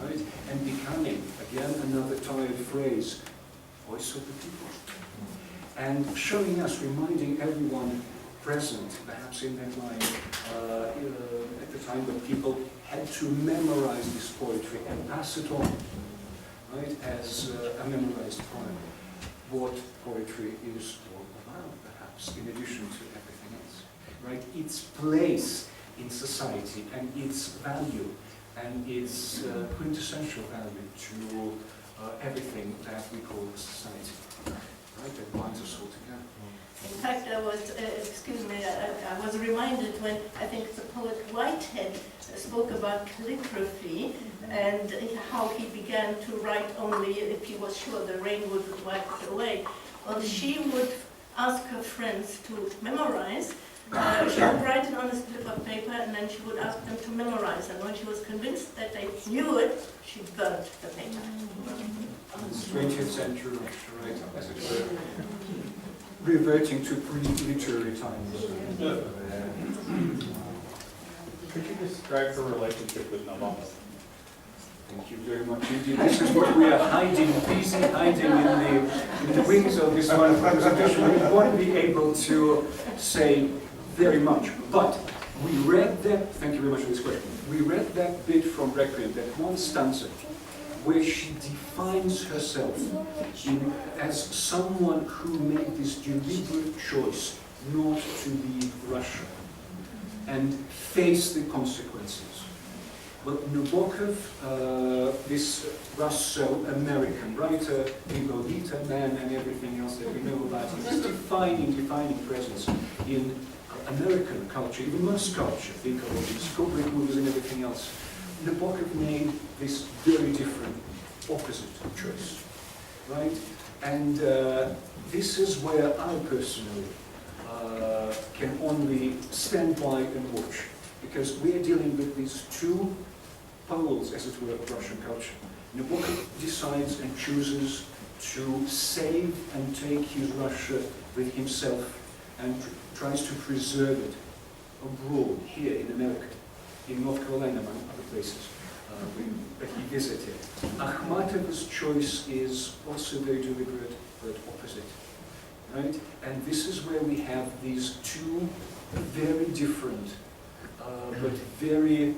right? And becoming, again, another tired phrase, voice of the people. And showing us, reminding everyone present, perhaps in that line, at the time when people had to memorize this poetry and pass it on, right, as a memorized poem, what poetry is all about, perhaps, in addition to everything else, right? Its place in society and its value and its quintessential value to everything that we call society, right, that binds us all together. In fact, I was reminded when I think the poet Whitehead spoke about calligraphy and how he began to write only if he was sure the rain would wipe it away. Well, she would ask her friends to memorize. She would write it on a slip of paper and then she would ask them to memorize. And when she was convinced that they knew it, she burnt the paper. 20th century, right, as it were, reverting to pre-literary times. Could you describe her relationship with Navalny? Thank you very much indeed. This is what we are hiding, busy hiding in the wings of this wonderful presentation. We won't be able to say very much, but we read that, thank you very much for this question, we read that bit from Requiem, that one stanza, where she defines herself as someone who made this deliberate choice not to leave Russia and face the consequences. Well, Nabokov, this Russo-American writer, Lolita man, and everything else that we know about him, is defining presence in American culture, even most culture. Think of all these Kubrick movies and everything else. Nabokov made this very different, opposite choice, right? And this is where I personally can only stand by and watch, because we are dealing with these two poles, as it were, of Russian culture. Nabokov decides and chooses to save and take his Russia with himself and tries to preserve it abroad, here in America, in North Carolina, among other places that he visited. Akhmatov's choice is also very deliberate, but opposite, right? And this is where we have these two very different, but very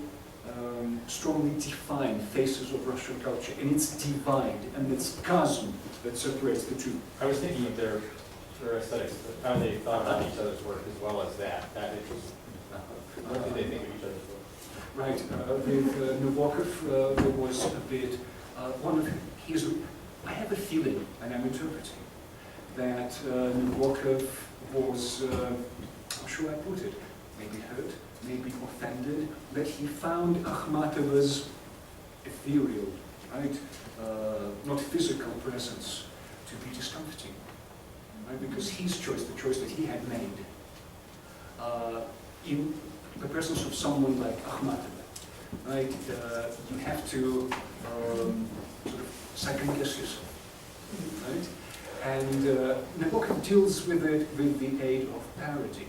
strongly defined faces of Russian culture, and it's divide, and it's chasm that separates the two. I was thinking of their aesthetics, how they thought about each other's work as well as that it was, what did they think of each other's work? Right, with Nabokov, there was a bit, one of his, I have a feeling, and I'm interpreting, that Nabokov was, how should I put it, maybe hurt, maybe offended, that he found Akhmatov's ethereal, right, not physical presence to be discomforting, right, because his choice, the choice that he had made, in the presence of someone like Akhmatov, right, you have to sort of second guess yourself, right? And Nabokov deals with it with the aid of parody.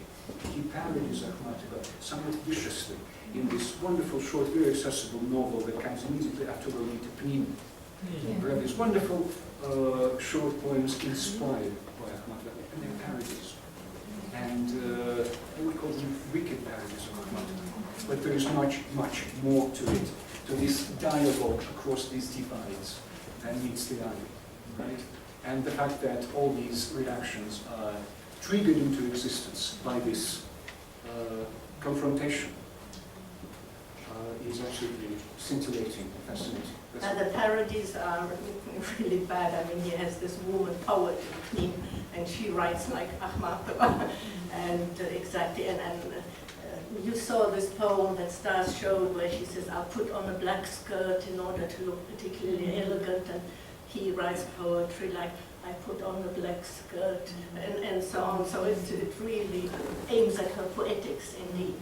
He parodies Akhmatova somewhat viciously in this wonderful, short, very accessible novel that comes immediately after Lolita Pnina. We have these wonderful short poems inspired by Akhmatova, and they're parodies. And I would call them wicked parodies of Akhmatova. But there is much, much more to it, to this dialogue across these divides than meets the eye, right? And the fact that all these reactions are triggered into existence by this confrontation is absolutely scintillating and fascinating. And the parodies are really bad. I mean, he has this woman poet, and she writes like Akhmatova, and exactly, and you saw this poem that Stas showed where she says, "I'll put on a black skirt in order to look particularly elegant," and he writes poetry like, "I put on a black skirt," and so on. So it really aims at her poetics indeed.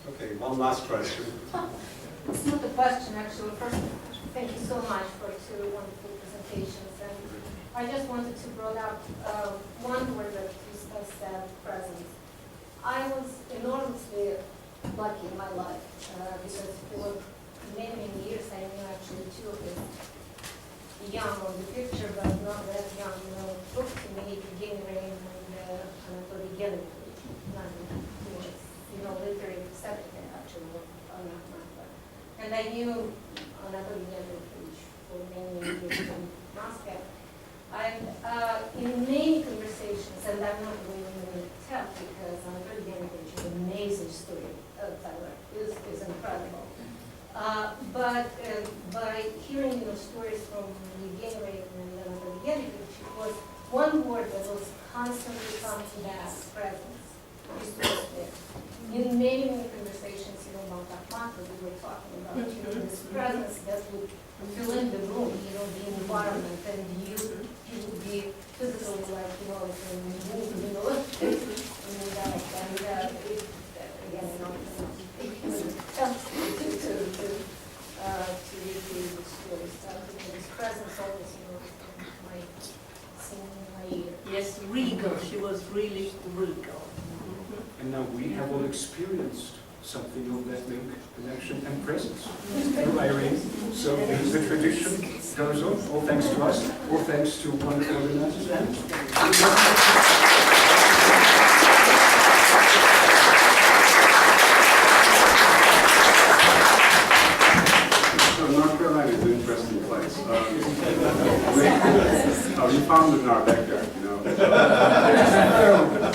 Okay, one last question. It's not a question, actually. First, thank you so much for two wonderful presentations. And I just wanted to bring up one word that you said, presence. I was enormously lucky in my life because for many, many years I knew actually two of them young on the picture, but not that young. You know, book to me, Evgeny Rain and Anatoly Genovich, who was, you know, literary secretary actually on Akhmatova. And I knew Anatoly Genovich for many years in Moscow. And in many conversations, and I'm not going to tell because Anatoly Genovich is an amazing storyteller, is incredible. But by hearing stories from Evgeny and Anatoly Genovich, it was one word that was constantly coming back, presence. In many, many conversations, you know, about Akhmatova, we were talking about, you know, this presence that would fill in the room, you know, the environment, and you would be physically like, you know, like move, you know, and it, again, you know, to read the stories. This presence always, you know, might seem in my ear. Yes, regal. She was really regal. And now we have all experienced something of that link, connection, and presence through Irene. So the tradition goes on, all thanks to us, all thanks to wonderful organizers. So North Carolina is an interesting place. We found it in our backyard. The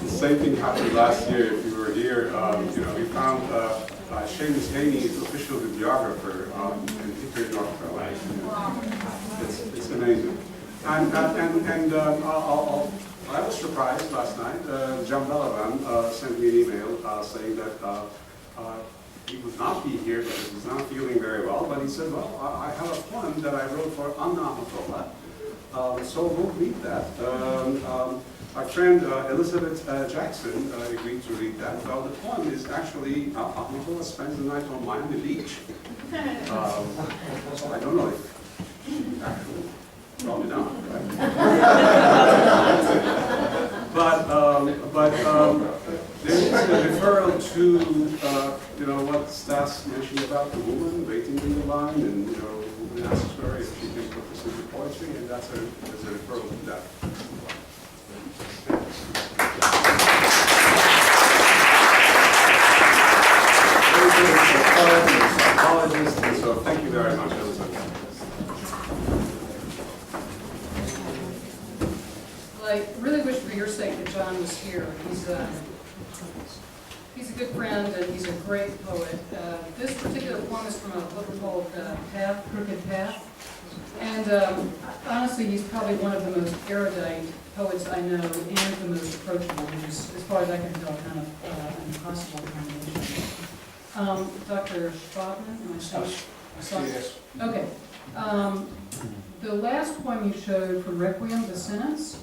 same thing happened last year. If you were here, we found Seamus Haney's official videographer in Hickory, North Carolina. It's amazing. And I was surprised last night. John Balaban sent me an email saying that he would not be here because he's not feeling very well. But he said, well, I have a poem that I wrote for Anna Amatova. So we'll read that. Our friend Elizabeth Jackson agreed to read that. Well, the poem is actually Amatova spends the night on Miami Beach. I don't know if actually, probably not, right? but there's a referral to what Stas mentioned about the woman waiting in the line, and the woman asks her if she can put this into poetry, and there's a referral to that. Psychologist, and so thank you very much, Elizabeth. Well, I really wish for your sake that John was here. He's a good friend and he's a great poet. This particular poem is from a book called Path, Crooked Path. And honestly, he's probably one of the most erudite poets I know and the most approachable, which is, as far as I can tell, kind of an impossible combination. Dr. Schwabman, am I saying? Yes. Okay. The last poem you showed from Requiem, the sentence,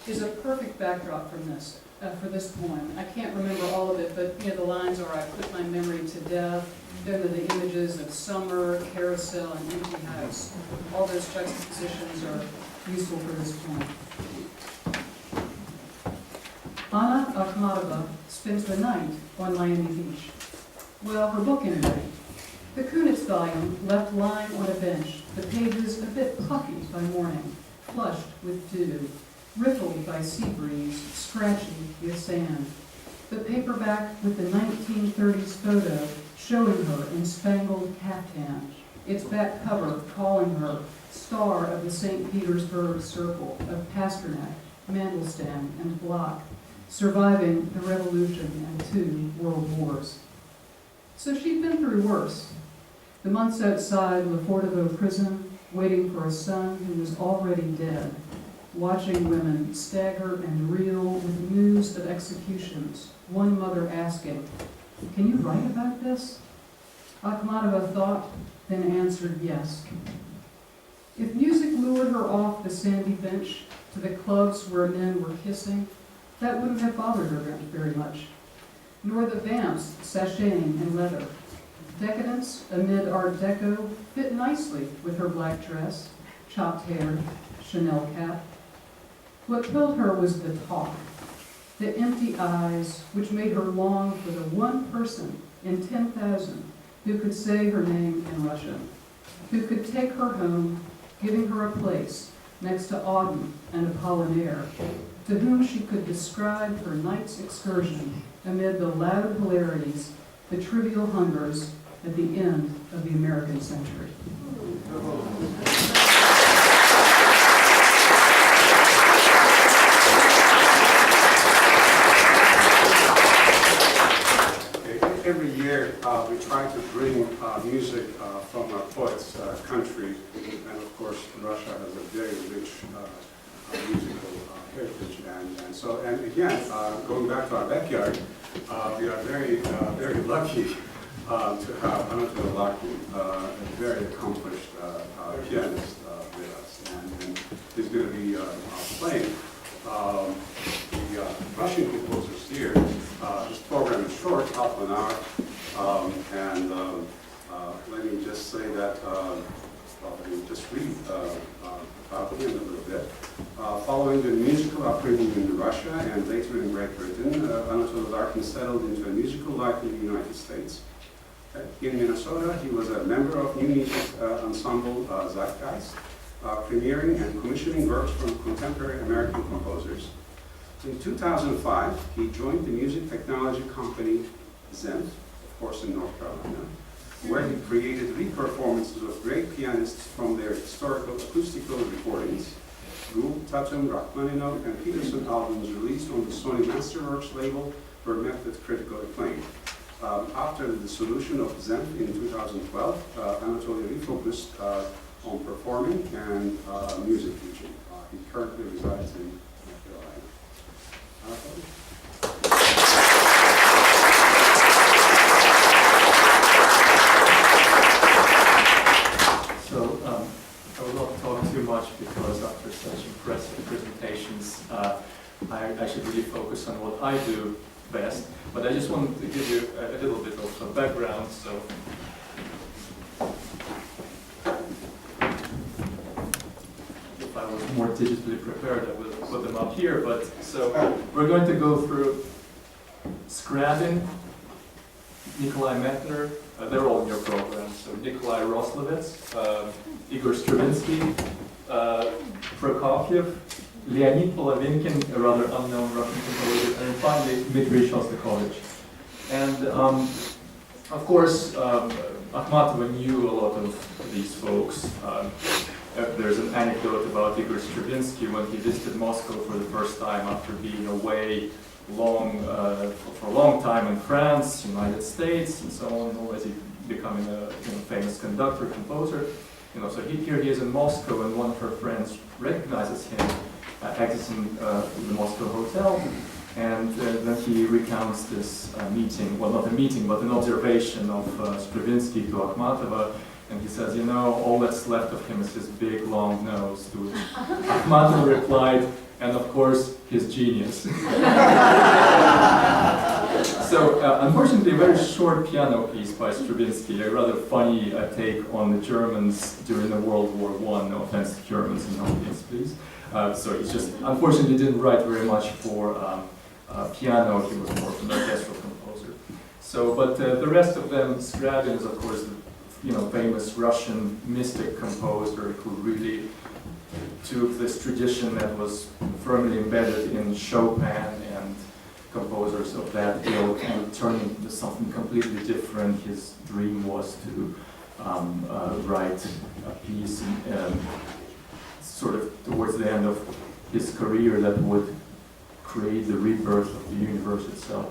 is a perfect backdrop from this, for this poem. I can't remember all of it, but the lines are, I put my memory to death. Then are the images of summer, carousel, and empty house. All those juxtapositions are useful for this poem. Anna Akhmatova spends the night on Miami Beach. Well, her book anyway. The Kunitz volume left lying on a bench, the pages a bit puffy by morning, flushed with dew, rippled by sea breeze, scratchy with sand. The paperback with the 1930s photo showing her in spangled caftan, its back cover calling her star of the St. Petersburg Circle of Pasternak, Mandelstam, and Bloch, surviving the revolution and 2 world wars. So she'd been through worse. The months outside Lefortovo prison, waiting for a son who was already dead, watching women stagger and reel with news of executions, one mother asking, "Can you write about this?" Akhmatova thought, then answered yes. If music lured her off the sandy bench to the clubs where men were kissing, that wouldn't have bothered her very much. Nor the vamps sashaying in leather. Decadence amid Art Deco fit nicely with her black dress, chopped hair, Chanel cap. What killed her was the talk, the empty eyes which made her long for the one person in 10,000 who could say her name in Russian, who could take her home, giving her a place next to Auden and Apollinaire, to whom she could describe her night's excursion amid the loud hilarities, the trivial hungers at the end of the American century. Every year we try to bring music from our poets' country, and of course Russia has a very rich musical heritage, and again, going back to our backyard, we are very lucky to have Anatol Lakin, a very accomplished pianist with us, and he's going to be playing the Russian composers here. This program is short, half an hour, and let me just say that, let me just read about him a little bit. Following the musical upbringing in Russia and later in Great Britain, Anatol Larkin settled into a musical life in the United States. In Minnesota, he was a member of new music ensemble Zeitgeist, premiering and commissioning works from contemporary American composers. In 2005, he joined the music technology company Zen, of course in North Carolina, where he created re-performances of great pianists from their historical acoustical recordings, Gould, Tatum, Rachmaninoff, and Peterson albums released on the Sony Masterworks label were met with critical acclaim. After the dissolution of Zenf in 2012, Anatoly refocused on performing and music teaching. He currently resides in North Carolina. Anatoly? So I will not talk too much because after such impressive presentations, I should really focus on what I do best. But I just wanted to give you a little bit of a background. So if I was more digitally prepared, I would have put them up here. But so we're going to go through Scriabin, Nikolai Metner, they're all in your program. So Nikolai Roslovets, Igor Stravinsky, Prokofiev, Leonid Polovinkin, a rather unknown Russian composer, and finally Dmitry Shostakovich. And of course, Akhmatova knew a lot of these folks. There's an anecdote about Igor Stravinsky when he visited Moscow for the first time after being away for a long time in France, United States, and so on, always becoming a famous conductor, composer. So here he is in Moscow, and one of her friends recognizes him, exits in the Moscow hotel, and then he recounts this meeting, well, not a meeting, but an observation of Stravinsky to Akhmatova, and he says, all that's left of him is his big, long nose, to which Akhmatova replied, and of course, his genius. So, unfortunately, a very short piano piece by Stravinsky, a rather funny take on the Germans during the World War I. No offense to Germans in the audience, please. So he just, unfortunately, didn't write very much for piano. He was more of an orchestral composer. So, but the rest of them, Scriabin is, of course, the famous Russian mystic composer who really took this tradition that was firmly embedded in Chopin and composers of that ilk and turned it into something completely different. His dream was to write a piece sort of towards the end of his career that would create the rebirth of the universe itself.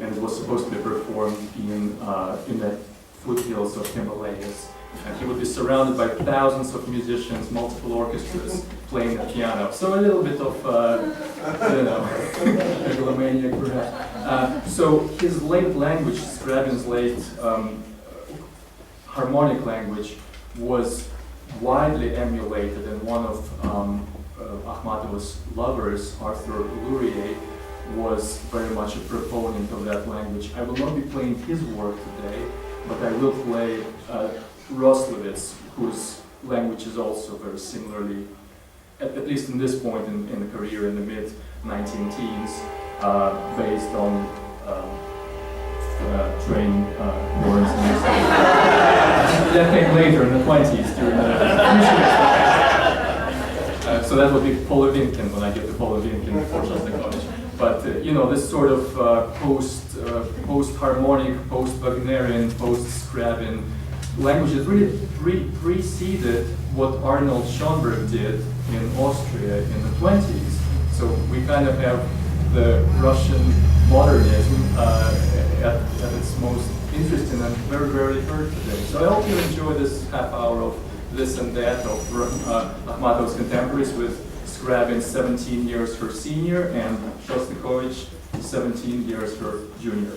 And it was supposed to be performed in the foothills of Himalayas. And he would be surrounded by thousands of musicians, multiple orchestras playing the piano. So a little bit of, megalomaniac perhaps. So his late language, Scriabin's late harmonic language, was widely emulated, and one of Akhmatova's lovers, Arthur Lurie, was very much a proponent of that language. I will not be playing his work today, but I will play Roslovets, whose language is also very similarly, at least in this point in the career, in the mid-19-teens, based on train horns and music. That came later in the 20s during the so that would be Polovinkin when I get to Polovinkin before Shostakovich. But this sort of post-harmonic, post-Wagnerian, post-Scriabin language that really preceded what Arnold Schoenberg did in Austria in the 20s. So we kind of have the Russian modernism at its most interesting and very rarely heard today. So I hope you enjoy this half hour of this and that of Akhmatov's contemporaries, with Scriabin 17 years her senior and Shostakovich 17 years her junior.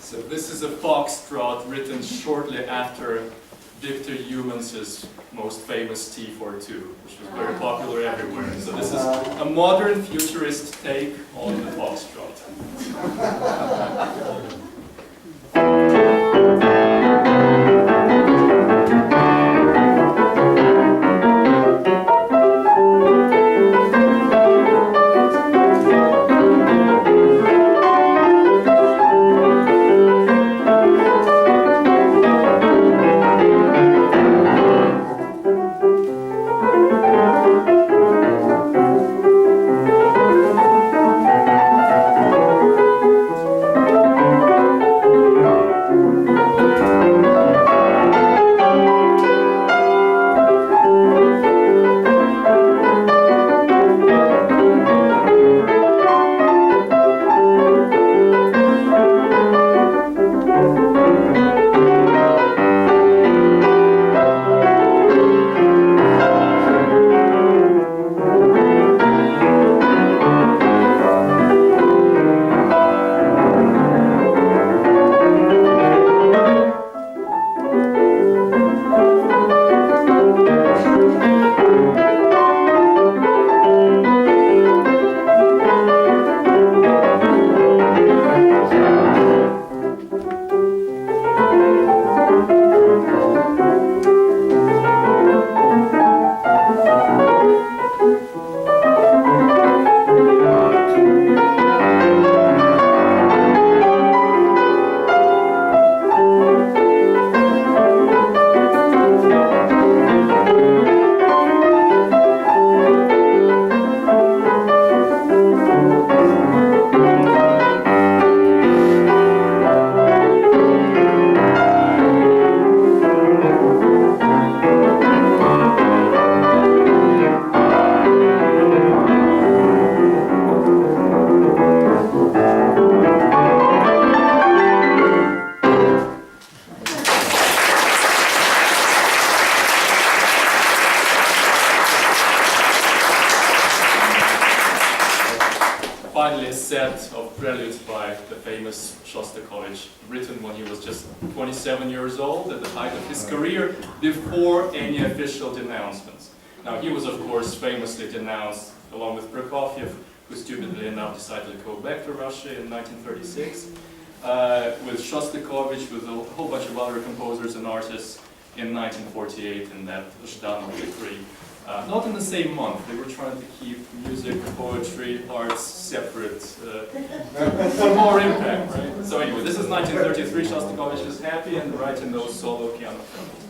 So this is a foxtrot written shortly after Victor Humans's most famous T42, which was very popular everywhere. So this is a modern futurist take on the foxtrot. Finally, a set of preludes by the famous Shostakovich, written when he was just 27 years old, at the height of his career, before any official denouncements. Now, he was, of course, famously denounced, along with Prokofiev, who stupidly enough decided to go back to Russia in 1936, with Shostakovich, with a whole bunch of other composers and artists in 1948 in that Zhdanov decree. Not in the same month. They were trying to keep music, poetry, arts separate for more impact, right? So anyway, this is 1933. Shostakovich is happy and writing those solo piano preludes.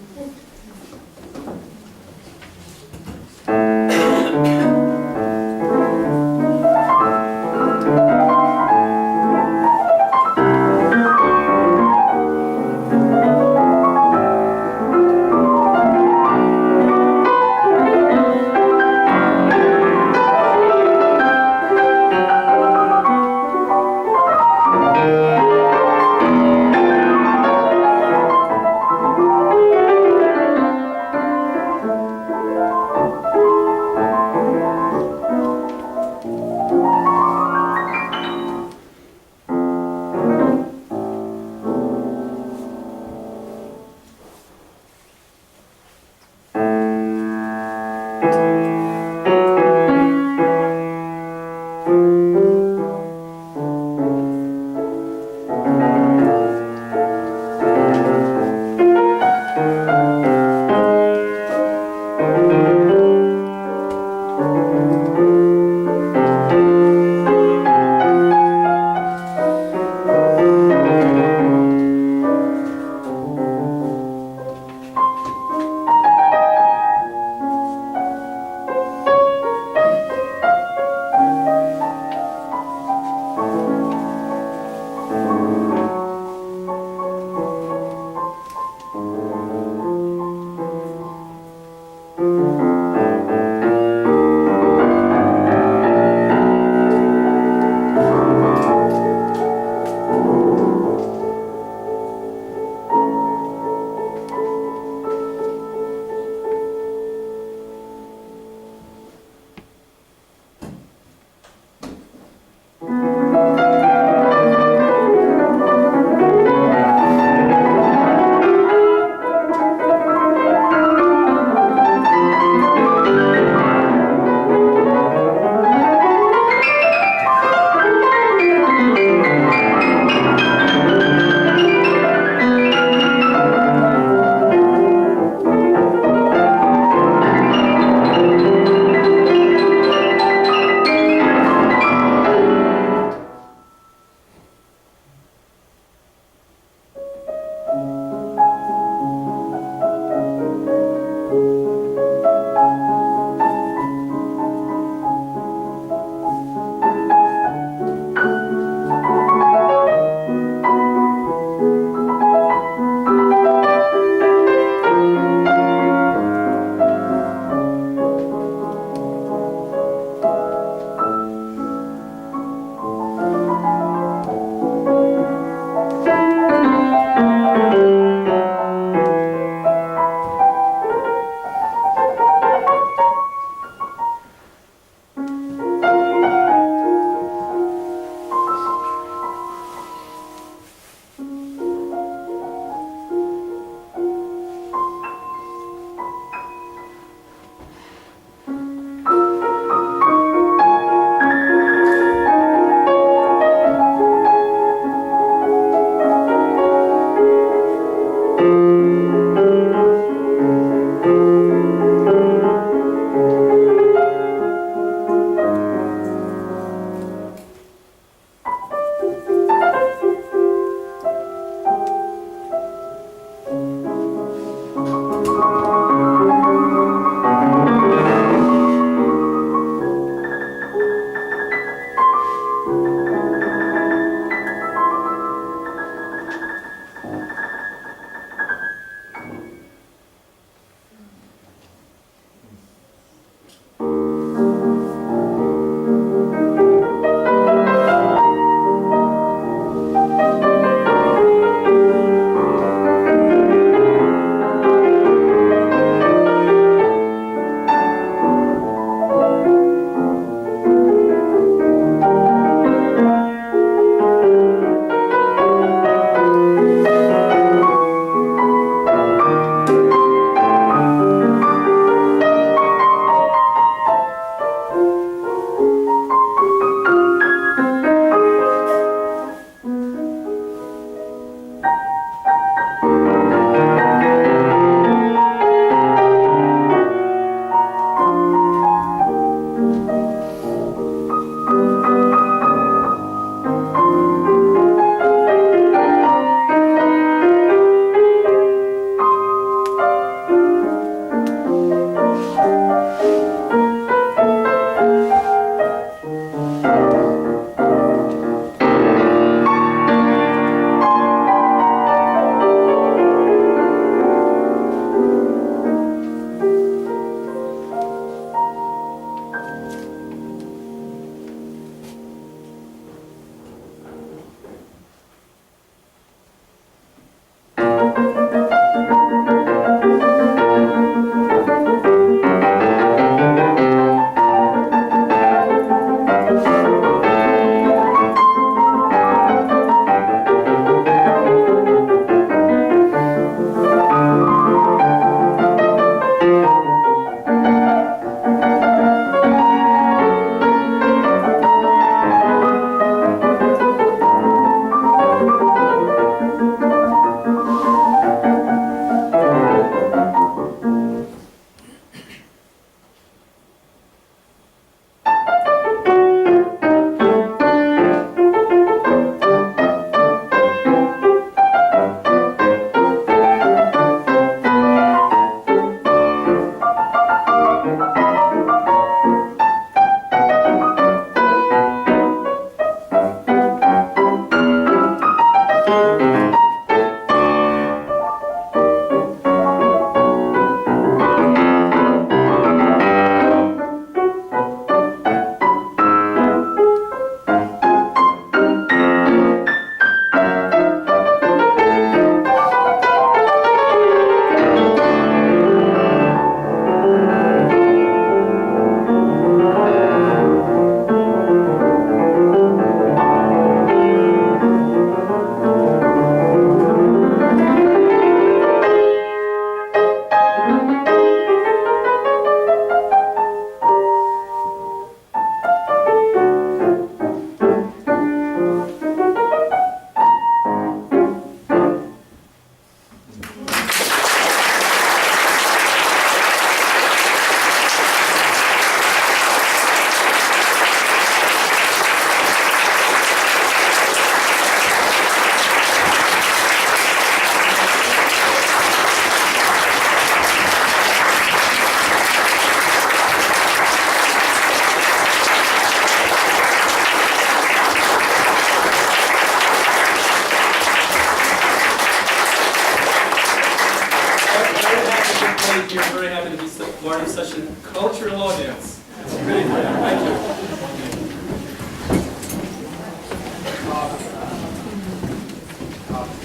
Thank you. I'm very happy to be part of such a cultural audience. It's really great. Thank you.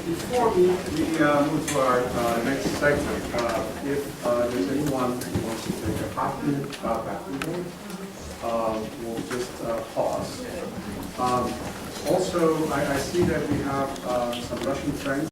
Before we move to our next segment, if there's anyone who wants to take a copy back to you, we'll just pause. Also, I see that we have some Russian friends